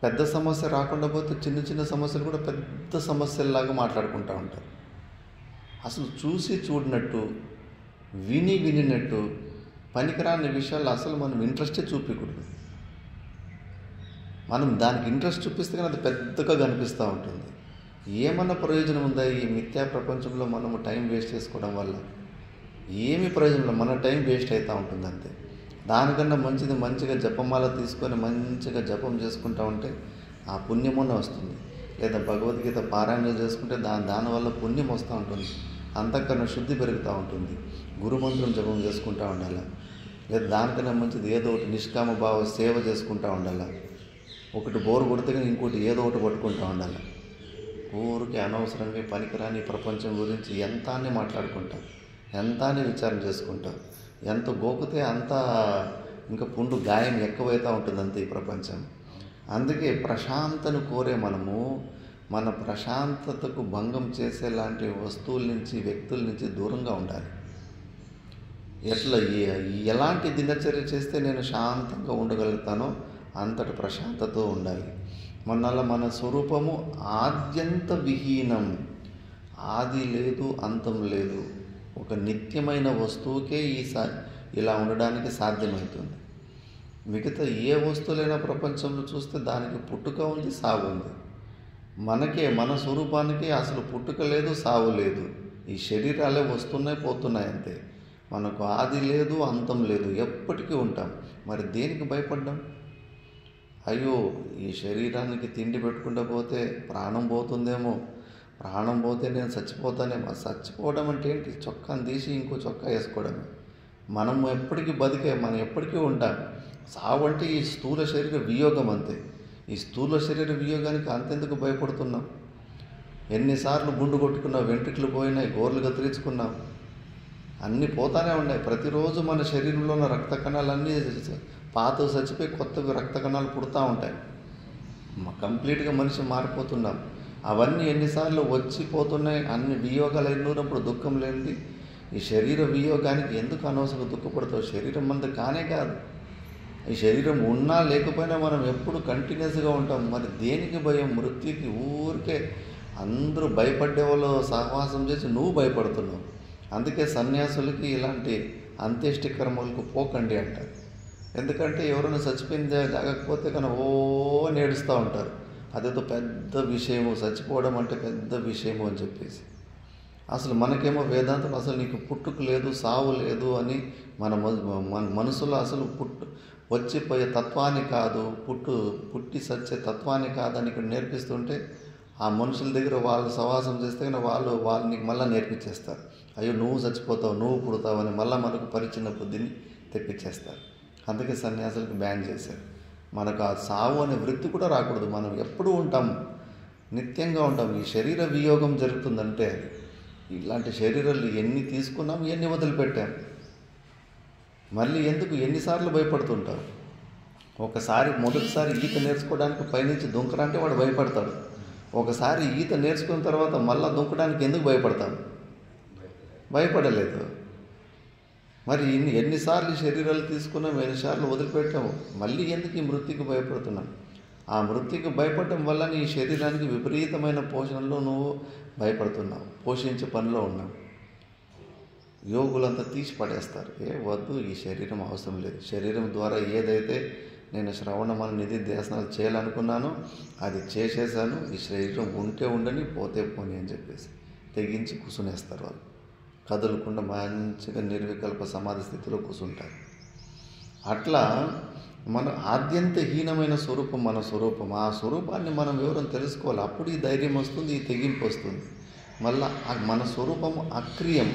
పెద్ద సమస్య రాకుండా పోతే చిన్న చిన్న సమస్యలు కూడా పెద్ద సమస్యల్లాగా మాట్లాడుకుంటూ ఉంటారు. అసలు చూసి చూడనట్టు వినినట్టు పనికిరాని విషయాలు అసలు మనం ఇంట్రెస్టే చూపించకూడదు. మనం దానికి ఇంట్రెస్ట్ చూపిస్తే కానీ అది పెద్దగా కనిపిస్తూ ఉంటుంది. ఏమన్నా ప్రయోజనం ఉందా ఈ మిథ్యా ప్రపంచంలో మనము టైం వేస్ట్ చేసుకోవడం వల్ల? ఏమి ప్రయోజనం, మన టైం వేస్ట్ అవుతూ ఉంటుంది అంతే. దానికన్నా మంచిది మంచిగా జపమాల తీసుకొని మంచిగా జపం చేసుకుంటూ ఉంటే ఆ పుణ్యమునే వస్తుంది. లేదా భగవద్గీత పారాయణం చేసుకుంటే దానివల్ల పుణ్యం వస్తూ ఉంటుంది, అంతకన్నా శుద్ధి పెరుగుతూ ఉంటుంది. గురుమంత్రం జపం చేసుకుంటూ ఉండాలి. లేదా దానికన్నా మంచిది ఏదో ఒకటి నిష్కామ భావ సేవ చేసుకుంటూ ఉండాలి. ఒకటి బోరు కొడితే కానీ ఇంకోటి ఏదో ఒకటి పట్టుకుంటూ ఉండాలి. ఊరికి అనవసరంగా పనికిరాని ప్రపంచం గురించి ఎంత అని మాట్లాడుకుంటాం, ఎంత అని విచారం చేసుకుంటాం. ఎంత గోకితే అంత ఇంకా పుండు గాయం ఎక్కువైతే ఉంటుంది అంతే ఈ ప్రపంచం. అందుకే ప్రశాంతను కోరే మనము మన ప్రశాంతతకు భంగం చేసేలాంటి వస్తువుల నుంచి వ్యక్తుల నుంచి దూరంగా ఉండాలి. ఎలాంటి దినచర్య చేస్తే నేను శాంతంగా ఉండగలుగుతానో అంతటి ప్రశాంతతో ఉండాలి. మన స్వరూపము ఆద్యంత విహీనం, ఆది లేదు అంతం లేదు. ఒక నిత్యమైన వస్తువుకే ఇలా ఉండడానికి సాధ్యమవుతుంది. మిగతా ఏ వస్తువులైనా ప్రపంచంలో చూస్తే దానికి పుట్టుక ఉంది, సావు ఉంది. మన స్వరూపానికి అసలు పుట్టుక లేదు, సావు లేదు. ఈ శరీరాలే వస్తున్నాయి పోతున్నాయి అంతే. మనకు ఆది లేదు అంతం లేదు, ఎప్పటికీ ఉంటాం. మరి దేనికి భయపడ్డాం? అయ్యో ఈ శరీరానికి తిండి పెట్టుకుంటూ పోతే ప్రాణం పోతుందేమో, ప్రాణం పోతే నేను చచ్చిపోతానేమో. చచ్చిపోవడం అంటే ఏంటి? చొక్కాను తీసి ఇంకో చొక్కా వేసుకోవడమే. మనం ఎప్పటికీ మనం ఎప్పటికీ ఉంటాం. సావు అంటే ఈ స్థూల శరీర వియోగం అంతే. ఈ స్థూల శరీర వియోగానికి అంతెందుకు భయపడుతున్నాం? ఎన్నిసార్లు గుండు కొట్టుకున్నావు, వెంట్రుకలు పోయినాయి, గోర్లు కత్తిరించుకున్నావు, అన్నీ పోతానే ఉన్నాయి. ప్రతిరోజు మన శరీరంలో ఉన్న రక్త కణాలన్నీ పాతవి చచ్చిపోయి కొత్తవి రక్త కణాలు పుడతా ఉంటాయి. కంప్లీట్గా మనిషి మారిపోతున్నాం. అవన్నీ ఎన్నిసార్లు వచ్చిపోతున్నాయి. అన్ని వియోగాలు ఎన్నూనప్పుడు దుఃఖం లేనిది ఈ శరీర వియోగానికి ఎందుకు అనవసరంగా దుఃఖపడతావు? శరీరం మంది కానే కాదు. ఈ శరీరం ఉన్నా లేకపోయినా మనం ఎప్పుడు కంటిన్యూస్గా ఉంటాం. మరి దేనికి భయం? మృత్యుకి. ఊరికే అందరూ భయపడే వాళ్ళు సహవాసం చేసి నువ్వు భయపడుతున్నావు. అందుకే సన్యాసులకి ఇలాంటి అంత్యేష్టి కర్మలకు పోకండి అంటారు. ఎందుకంటే ఎవరైనా చచ్చిపోయింది జాగకపోతే కన్నా నేడుస్తూ ఉంటారు. అదేదో పెద్ద విషయము, చచ్చిపోవడం అంటే పెద్ద విషయము అని చెప్పేసి. అసలు మనకేమో వేదాంతం అసలు నీకు పుట్టుక లేదు, సావు లేదు అని మన మనసులో అసలు వచ్చిపోయే తత్వాన్ని కాదు, పుట్టి సచ్చే తత్వాన్ని కాదని ఇక్కడ నేర్పిస్తుంటే ఆ మనుషుల దగ్గర వాళ్ళు సవాసం చేస్తే కానీ వాళ్ళని మళ్ళీ నేర్పించేస్తారు. అయ్యో నువ్వు చచ్చిపోతావు, నువ్వు పుడతావు అని మళ్ళీ మనకు పరిచిన బుద్ధిని తెప్పించేస్తారు. అందుకే సన్యాసులకు బ్యాన్ చేశారు. మనకు ఆ సావు అనే వృత్తి కూడా రాకూడదు. మనం ఎప్పుడూ ఉంటాం, నిత్యంగా ఉంటాం. ఈ శరీర వియోగం జరుగుతుందంటే అది ఇలాంటి శరీరాలు ఎన్ని తీసుకున్నాం, ఎన్ని వదిలిపెట్టాం. మళ్ళీ ఎందుకు ఎన్నిసార్లు భయపడుతుంటావు? మొదటిసారి ఈత నేర్చుకోవడానికి పైనుంచి దుంకరంటే వాడు భయపడతాడు. ఒకసారి ఈత నేర్చుకున్న తర్వాత మళ్ళీ దుంకడానికి ఎందుకు భయపడతాం? భయపడలేదు. మరి ఎన్నిసార్లు శరీరాలు తీసుకున్నాం, ఎన్నిసార్లు వదిలిపెట్టాము, మళ్ళీ ఎందుకు ఈ మృత్యుకు భయపడుతున్నాం? ఆ మృత్యుకు భయపడటం వల్ల నీ శరీరానికి విపరీతమైన పోషణలో నువ్వు భయపడుతున్నావు, పోషించే పనిలో ఉన్నావు. యోగులంతా తీసి పడేస్తారు. వద్దు, ఈ శరీరం అవసరం లేదు. శరీరం ద్వారా ఏదైతే నేను శ్రవణమన నిధి ధ్యాసనాలు చేయాలనుకున్నానో అది చేసేసాను. ఈ శరీరం ఉంటే ఉండని, పోతే పోని అని చెప్పేసి తెగించి కూర్చునేస్తారు. వాళ్ళు కదలకుండా మంచిగా నిర్వికల్ప సమాధి స్థితిలో కూర్చుంటారు. అట్లా మన ఆద్యంతహీనమైన స్వరూపం మన స్వరూపం. ఆ స్వరూపాన్ని మనం ఎవరైనా తెలుసుకోవాలి. అప్పుడు ఈ ధైర్యం వస్తుంది, ఈ తెగింపు వస్తుంది. మళ్ళా మన స్వరూపం అక్రియం.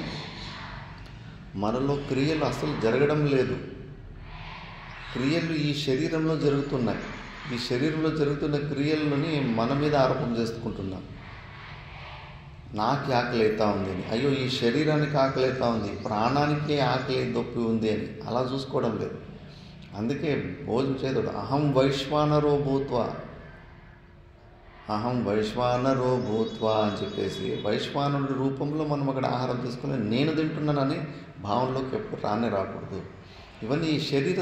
మనలో క్రియలు అసలు జరగడం లేదు. క్రియలు ఈ శరీరంలో జరుగుతున్నాయి. ఈ శరీరంలో జరుగుతున్న క్రియలని మన మీద ఆరోపణ చేసుకుంటున్నాం. నాకు ఆకలి అవుతా ఉంది అని, అయ్యో ఈ శరీరానికి ఆకలి అవుతా ఉంది, ప్రాణానికే ఆకలి దొప్పి ఉంది అని అలా చూసుకోవడం లేదు. అందుకే భోజనం చేయదు. అహం వైశ్వానరో భూత్వా అని చెప్పేసి వైశ్వానుడి రూపంలో మనం అక్కడ ఆహారం తీసుకుని నేను తింటున్నానని భావనలోకి ఎప్పుడు రాకూడదు. ఇవన్నీ ఈ శరీర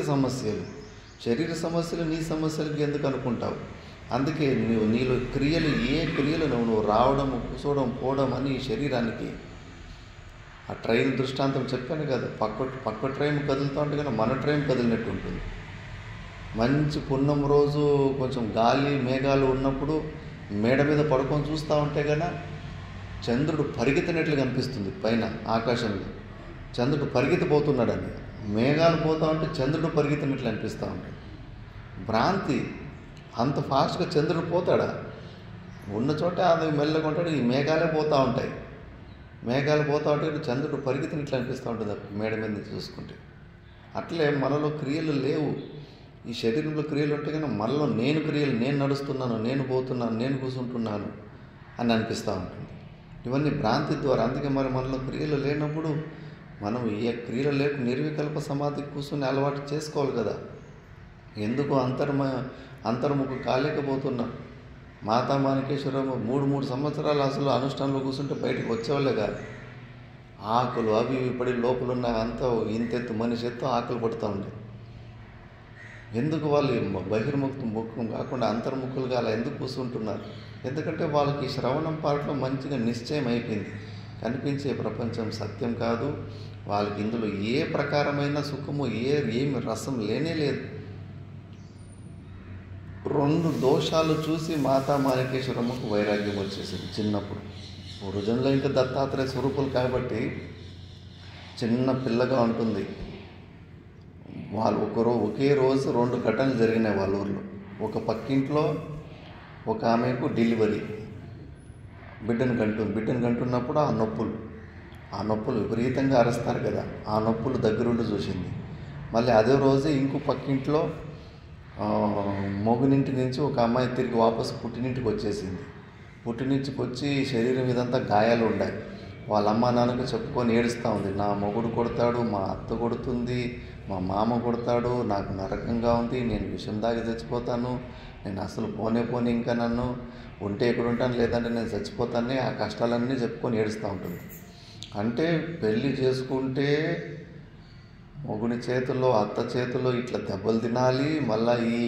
సమస్యలు నీ సమస్యలకి ఎందుకు అనుకుంటావు? అందుకే నీలో క్రియలు, ఏ క్రియలు నువ్వు రావడం, కూర్చోవడం, పోవడం అని ఈ శరీరానికి. ఆ ట్రైన్ దృష్టాంతం చెప్పాను కదా, పక్క ట్రైన్ కదులుతూ ఉంటే కానీ మన ట్రైన్ కదిలినట్టు ఉంటుంది. మంచి పున్నం రోజు కొంచెం గాలి మేఘాలు ఉన్నప్పుడు మేడ మీద పడుకొని చూస్తూ ఉంటే కన్నా చంద్రుడు పరిగెత్తినట్లు కనిపిస్తుంది. పైన ఆకాశంలో చంద్రుడు పరిగెత్తిపోతున్నాడని, మేఘాలు పోతూ ఉంటే చంద్రుడు పరిగెత్తినట్లు అనిపిస్తూ ఉంటాడు. భ్రాంతి. అంత ఫాస్ట్గా చంద్రుడు పోతాడా? ఉన్న చోట అది మెల్లగా ఉంటాడు. ఈ మేఘాలే పోతూ ఉంటాయి. మేఘాలు పోతూ ఉంటే చంద్రుడు పరిగెత్తినట్లు అనిపిస్తూ ఉంటుంది మేడ మీద నుంచి చూసుకుంటే. అట్లే మనలో క్రియలు లేవు. ఈ శరీరంలో క్రియలు ఉంటే కానీ మనలో నేను నడుస్తున్నాను, నేను పోతున్నాను, నేను కూర్చుంటున్నాను అని అనిపిస్తూ ఉంటుంది. ఇవన్నీ భ్రాంతి ద్వారా. అందుకే మరి మనలో క్రియలు లేనప్పుడు మనం ఏ క్రియలు లేకు నిర్వికల్ప సమాధికి కూర్చొని అలవాటు చేసుకోవాలి కదా. ఎందుకు అంతర్ముఖం కాలేకపోతున్నాం? మాతా మాణికేశ్వరమ్మ 3 సంవత్సరాలు అసలు అనుష్ఠానంలో కూర్చుంటే బయటకు వచ్చేవాళ్ళే కాదు. ఆకులు అవి పడి లోపల ఉన్న అంతా ఇంతెత్తు మనిషి ఎత్తు ఆకులు పడుతూ ఉండే. ఎందుకు వాళ్ళు ముఖం కాకుండా అంతర్ముఖులుగా అలా ఎందుకు కూర్చుంటున్నారు? ఎందుకంటే వాళ్ళకి శ్రవణం పాటలో మంచిగా నిశ్చయం అయిపోయింది. కనిపించే ప్రపంచం సత్యం కాదు. వాళ్ళకి ఇందులో ఏ ప్రకారమైన సుఖము, ఏమి రసం లేనే లేదు. 2 దోషాలు చూసి మాతా మాణికేశ్వరమ్మకు వైరాగ్యం వచ్చేసింది చిన్నప్పుడు. వృజంలో ఇంకా దత్తాత్రేయ స్వరూపులు కాబట్టి చిన్న పిల్లగా ఉంటుంది. వాళ్ళు ఒకే రోజు 2 ఘటనలు జరిగినాయి వాళ్ళ ఊర్లో. ఒక పక్కింట్లో ఒక ఆమెకు డెలివరీ, బిడ్డను కంటున్నప్పుడు ఆ నొప్పులు విపరీతంగా అరుస్తారు కదా, ఆ నొప్పులు దగ్గరుండి చూసింది. మళ్ళీ అదే రోజే ఇంకో పక్కింట్లో మొగునింటి నుంచి ఒక అమ్మాయి తిరిగి వాపసు పుట్టినింటికి వచ్చేసింది. పుట్టి నుంచి వచ్చి శరీరం ఇదంతా గాయాలు ఉన్నాయి. వాళ్ళ అమ్మ నాన్నకు చెప్పుకొని ఏడుస్తూ ఉంది, నా మొగుడు కొడతాడు, మా అత్త కొడుతుంది, మా మామ కొడతాడు, నాకు నరకంగా ఉంది, నేను విషం దాగి చచ్చిపోతాను, నేను అసలు పోనీ ఇంకా నన్ను ఉంటే ఎక్కడ ఉంటాను, లేదంటే నేను చచ్చిపోతానే, ఆ కష్టాలన్నీ చెప్పుకొని ఏడుస్తూ ఉంటుంది. అంటే పెళ్ళి చేసుకుంటే మొగుని చేతుల్లో అత్త చేతుల్లో ఇట్లా దెబ్బలు తినాలి, మళ్ళీ ఈ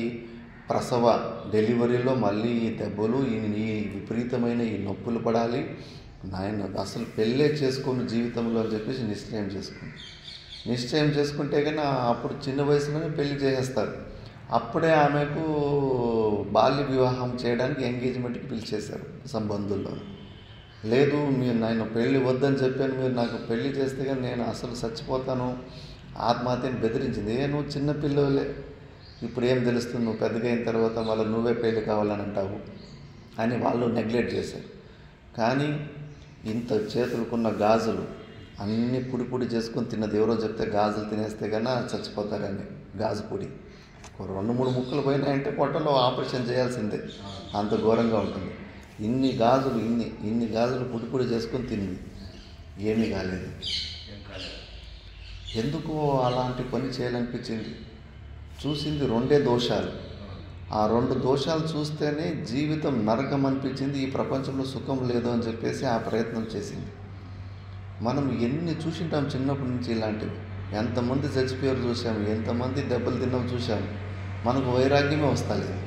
ప్రసవ డెలివరీలో మళ్ళీ ఈ దెబ్బలు ఈ విపరీతమైన ఈ నొప్పులు పడాలి, నాయన అసలు పెళ్ళే చేసుకుని జీవితంలో అని చెప్పేసి నిశ్చయం చేసుకుంటే కానీ అప్పుడు చిన్న వయసులోనే పెళ్లి చేసేస్తారు. అప్పుడే ఆమెకు బాల్య వివాహం చేయడానికి ఎంగేజ్మెంట్కి పిలిచేశారు సంబంధుల్లో. లేదు మీరు నాయన పెళ్ళి వద్దని చెప్పాను, మీరు నాకు పెళ్లి చేస్తే కానీ నేను అసలు చచ్చిపోతాను, ఆత్మహత్యని బెదిరించింది. నువ్వు చిన్నపిల్లలే, ఇప్పుడు ఏం తెలుస్తుంది, నువ్వు పెద్దగా అయిన తర్వాత మళ్ళీ నువ్వే పెళ్ళి కావాలని అంటావు అని వాళ్ళు నెగ్లెక్ట్ చేశారు. కానీ ఇంత చేతులకున్న గాజులు అన్నీ పొడి చేసుకొని తిన్నది ఎవరో చెప్తే గాజులు తినేస్తే కన్నా చచ్చిపోతారని గాజు పొడి 2-3 ముక్కలు పోయినాయంటే పొట్టలో ఆపరేషన్ చేయాల్సిందే, అంత ఘోరంగా ఉంటుంది. ఇన్ని గాజులు పొడి చేసుకొని తింది, ఏమీ కాలేదు. ఎందుకు అలాంటి పని చేయాలనిపించింది? చూసింది 2 దోషాలు. ఆ 2 దోషాలు చూస్తేనే జీవితం నరకం అనిపించింది, ఈ ప్రపంచంలో సుఖం లేదు అని చెప్పేసి ఆ ప్రయత్నం చేసింది. మనం ఎన్ని చూసింటాం చిన్నప్పటి నుంచి ఇలాంటివి, ఎంతమంది చచ్చిపోయారు చూసాము, ఎంతమంది దెబ్బలు తిన్నాం చూసాము, మనకు వైరాగ్యమే వస్తలేదు.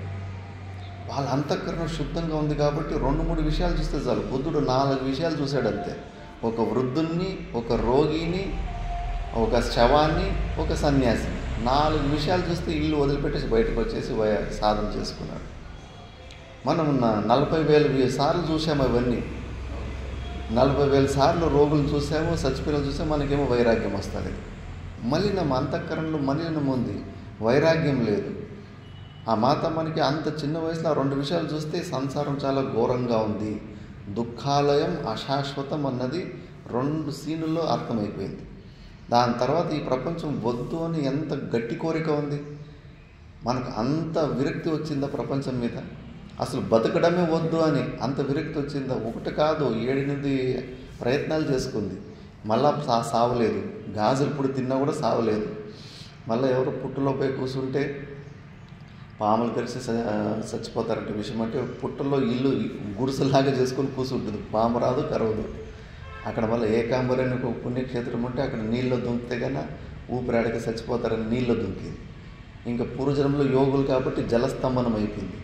వాళ్ళ అంతఃకరణ శుద్ధంగా ఉంది కాబట్టి 2-3 విషయాలు చూస్తే చాలు. బుద్ధుడు 4 విషయాలు చూశాడంతే. ఒక వృద్ధుణ్ణి, ఒక రోగిని, ఒక శవాన్ని, ఒక సన్యాసిని, 4 విషయాలు చూస్తే ఇల్లు వదిలిపెట్టేసి బయటకు వచ్చేసి సాధన చేసుకున్నాడు. మనం 40,000 సార్లు చూసాము అవన్నీ. 40,000 సార్లు రోగులను చూసాము, చచ్చిపోయిన చూసాము, మనకేమో వైరాగ్యం వస్తుంది. మలినం అంతఃకరణలో మలినం ఉంది, వైరాగ్యం లేదు. ఆ మాత మనకి అంత చిన్న వయసులో 2 విషయాలు చూస్తే సంసారం చాలా ఘోరంగా ఉంది, దుఃఖాలయం అశాశ్వతం అన్నది 2 సీనుల్లో అర్థమైపోయింది. దాని తర్వాత ఈ ప్రపంచం వద్దు అని ఎంత గట్టి కోరిక ఉంది, మనకు అంత విరక్తి వచ్చిందా ప్రపంచం మీద, అసలు బతకడమే వద్దు అని అంత విరక్తి వచ్చిందా? 1 కాదు 7-8 ప్రయత్నాలు చేసుకుంది, మళ్ళా సావలేదు. గాజులు పొడి తిన్నా కూడా సావలేదు. మళ్ళీ ఎవరు పుట్టులో పోయి కూర్చుంటే పాములు కలిసి చచ్చిపోతారంటే విషయం. అంటే పుట్టలో ఇల్లు గుడిసెలాగా చేసుకొని కూర్చుంటుంది, పాము రాదు కరవదు. అక్కడ మళ్ళీ ఏకాంబరి అని ఒక పుణ్యక్షేత్రం ఉంటే అక్కడ నీళ్ళలో దుంకితే కన్నా ఊపిరాడక చచ్చిపోతారని నీళ్ళలో దుంకింది. ఇంకా పూర్వజన్మలో యోగులు కాబట్టి జలస్తంభనం అయిపోయింది,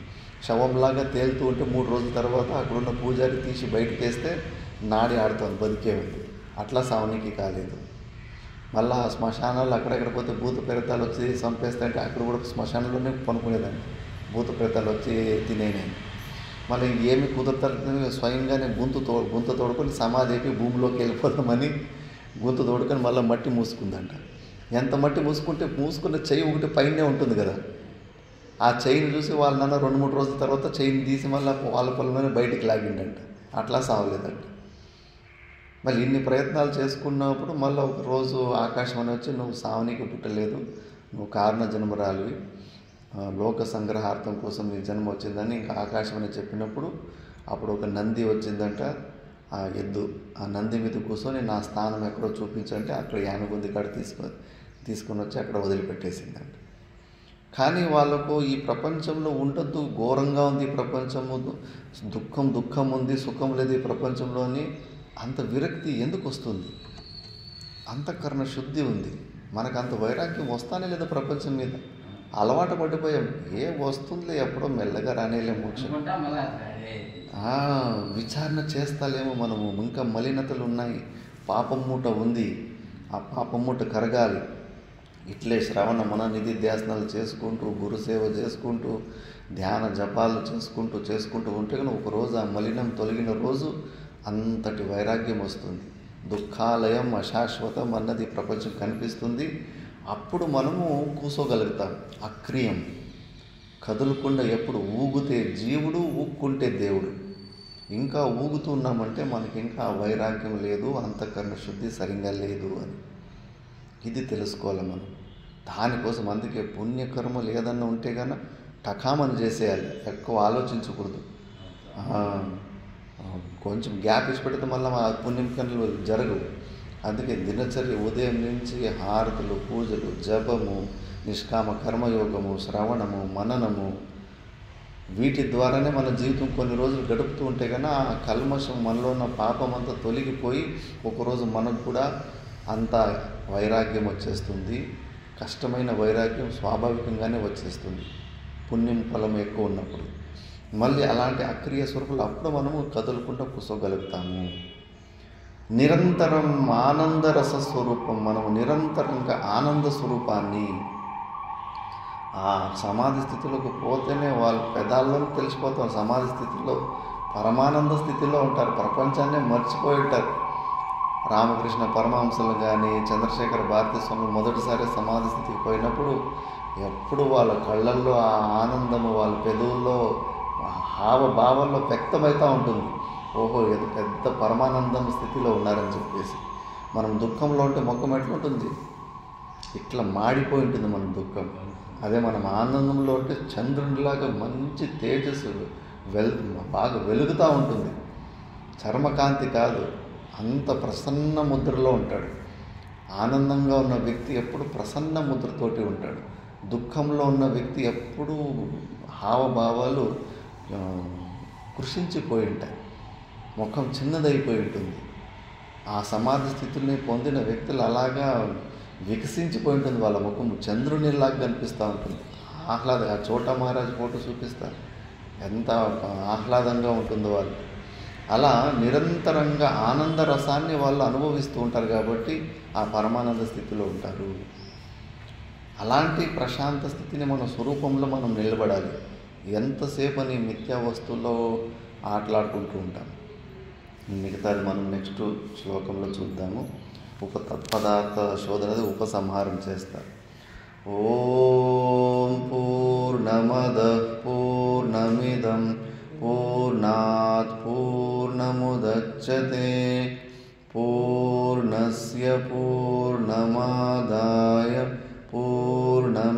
శవంలాగా తేలుతూ ఉంటే 3 రోజుల తర్వాత అక్కడున్న పూజారి తీసి బయటకు వేస్తే నాడి ఆడుతుంది, బతికే ఉంది. అట్లా సావనికి కాలేదు. మళ్ళీ శ్మశానాలు అక్కడెక్కడ పోతే భూత ప్రేతాలు వచ్చి చంపేస్తాయంటే అక్కడ కూడా శ్మశానంలోనే పనుకునేదాన్ని, భూత ప్రేతాలు వచ్చి తినేనాయి. మళ్ళీ ఏమి కుదరతారు, స్వయంగానే గుంత తోడుకొని సమాధి అయిపోయి భూమిలోకి వెళ్ళిపోతామని గుంత తోడుకొని మళ్ళీ మట్టి మూసుకుందంట. ఎంత మట్టి మూసుకున్న చెయ్యి ఒకటి పైనే ఉంటుంది కదా, ఆ చెయ్యిని చూసి వాళ్ళ నాన్న 2-3 రోజుల తర్వాత చెయ్యిని తీసి మళ్ళీ వాళ్ళ పొలంలోనే బయటికి లాగిండంట. అట్లా సావలేదంట. మళ్ళీ ఇన్ని ప్రయత్నాలు చేసుకున్నప్పుడు మళ్ళీ ఒక రోజు ఆకాశం అని వచ్చి, నువ్వు సావనీకి పుట్టలేదు, నువ్వు కారణ జన్మరాలివి, లోక సంగ్రహార్థం కోసం నీ జన్మ వచ్చిందని ఇంకా ఆకాశం అని చెప్పినప్పుడు అప్పుడు ఒక నంది వచ్చిందంట. ఆ ఎద్దు ఆ నంది మీద కూర్చొని నా స్థానం ఎక్కడో చూపించంటే అక్కడ యానగుంది కాడ తీసుకొని వచ్చి అక్కడ వదిలిపెట్టేసిందంట. కానీ వాళ్ళకు ఈ ప్రపంచంలో ఉండద్దు, ఘోరంగా ఉంది ఈ ప్రపంచము, దుఃఖం ఉంది, సుఖం లేదు ఈ ప్రపంచంలో అని అంత విరక్తి ఎందుకు వస్తుంది? అంతఃకరణ శుద్ధి ఉంది, మనకు అంత వైరాగ్యం వస్తానే లేదు ప్రపంచం మీద. అలవాటు పడిపోయాం, ఏ వస్తుందిలే ఎప్పుడో మెల్లగా రానేలే మోక్షం, విచారణ చేస్తాలేమో మనము, ఇంకా మలినతలు ఉన్నాయి, పాపం మూట ఉంది, ఆ పాపం మూట కరగాలి. ఇట్లే శ్రవణ మన నిధి ధ్యాసనాలు చేసుకుంటూ, గురుసేవ చేసుకుంటూ, ధ్యాన జపాలు చేసుకుంటూ ఉంటే కానీ ఒకరోజు ఆ మలినం తొలగిన రోజు అంతటి వైరాగ్యం వస్తుంది. దుఃఖాలయం అశాశ్వతం అన్నది ప్రపంచం కనిపిస్తుంది. అప్పుడు మనము కూసోగలుగుతాం. అక్రియం, కదులకుండా ఎప్పుడు ఊగితే జీవుడు, ఊక్కుంటే దేవుడు. ఇంకా ఊగుతున్నామంటే మనకి ఇంకా వైరాగ్యం లేదు, అంతఃకరణ శుద్ధి సరిగ్గా లేదు అని. ఇది తెలుసుకోవాలి మనం. దానికోసం అందుకే పుణ్యకర్మలు ఏదన్నా ఉంటే కన్నా టకామని చేసేయాలి, ఎక్కువ ఆలోచించకూడదు. కొంచెం గ్యాప్ ఇచ్చి పెడితే మళ్ళీ ఆ పుణ్యం పనులు జరగవు. అందుకే దినచర్య ఉదయం నుంచి హారతులు, పూజలు, జపము, నిష్కామ కర్మయోగము, శ్రవణము, మననము, వీటి ద్వారానే మన జీవితం కొన్ని రోజులు గడుపుతూ ఉంటే కన్నా ఆ కల్మషం, మనలో ఉన్న పాపం అంతా తొలగిపోయి ఒకరోజు మనకు కూడా అంత వైరాగ్యం వచ్చేస్తుంది. కష్టమైన వైరాగ్యం స్వాభావికంగానే వచ్చేస్తుంది పుణ్యం ఫలం ఎక్కువ ఉన్నప్పుడు. మళ్ళీ అలాంటి అక్రియ స్వరూపులు అప్పుడు మనము కదులుకుంటూ కూర్చోగలుగుతాము. నిరంతరం ఆనందరస స్వరూపం, మనము నిరంతరంగా ఆనంద స్వరూపాన్ని ఆ సమాధి స్థితిలోకి పోతేనే వాళ్ళ పెదాల్లో తెలిసిపోతాం. సమాధి స్థితిలో పరమానంద స్థితిలో ఉంటారు, ప్రపంచాన్నే మర్చిపోయి ఉంటారు. రామకృష్ణ పరమహంసలు కానీ చంద్రశేఖర భారతీ స్వామి మొదటిసారి సమాధి స్థితికి పోయినప్పుడు ఎప్పుడు వాళ్ళ కళ్ళల్లో ఆ ఆనందము వాళ్ళ పెదవుల్లో హావభావాల్లో వ్యక్తమవుతూ ఉంటుంది. ఓహో, ఇది పెద్ద పరమానందం స్థితిలో ఉన్నారని చెప్పేసి. మనం దుఃఖంలో ఉంటే ముఖం ఎట్లుంటుంది, ఇట్లా మాడిపోయి ఉంటుంది మన దుఃఖం. అదే మనం ఆనందంలో ఉంటే చంద్రునిలాగా మంచి తేజస్సు బాగా వెలుగుతూ ఉంటుంది. చర్మకాంతి కాదు, అంత ప్రసన్న ముద్రలో ఉంటాడు. ఆనందంగా ఉన్న వ్యక్తి ఎప్పుడు ప్రసన్న ముద్రతోటి ఉంటాడు. దుఃఖంలో ఉన్న వ్యక్తి ఎప్పుడూ హావభావాలు కృషించిపోయి ఉంటాయి, ముఖం చిన్నదైపోయి ఉంటుంది. ఆ సమాధి స్థితిని పొందిన వ్యక్తులు అలాగా వికసించిపోయి ఉంటుంది, వాళ్ళ ముఖం చంద్రునిలాగా కనిపిస్తూ ఉంటుంది. ఆ చోటా మహారాజ్ ఫోటో చూపిస్తారు, ఎంత ఆహ్లాదంగా ఉంటుందో వాళ్ళు. అలా నిరంతరంగా ఆనంద రసాన్ని వాళ్ళు అనుభవిస్తూ ఉంటారు కాబట్టి ఆ పరమానంద స్థితిలో ఉంటారు. అలాంటి ప్రశాంత స్థితిని మన స్వరూపంలో మనం నిలబడాలి. ఎంతసేపు అని మిథ్యా వస్తువుల్లో ఆటలాడుకుంటూ ఉంటాం. మిగతాది మనం నెక్స్ట్ శ్లోకంలో చూద్దాము. తత్పదార్థ శోధనది ఉపసంహారం చేస్తారు. ఓం పూర్ణమదః పూర్ణమిదం పూర్ణాత్ పూర్ణముదచ్యతే పూర్ణస్య పూర్ణమాదాయ పూర్ణమేవావశిష్యతే.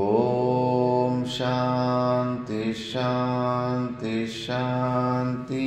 ఓం శాంతి శాంతి శాంతి.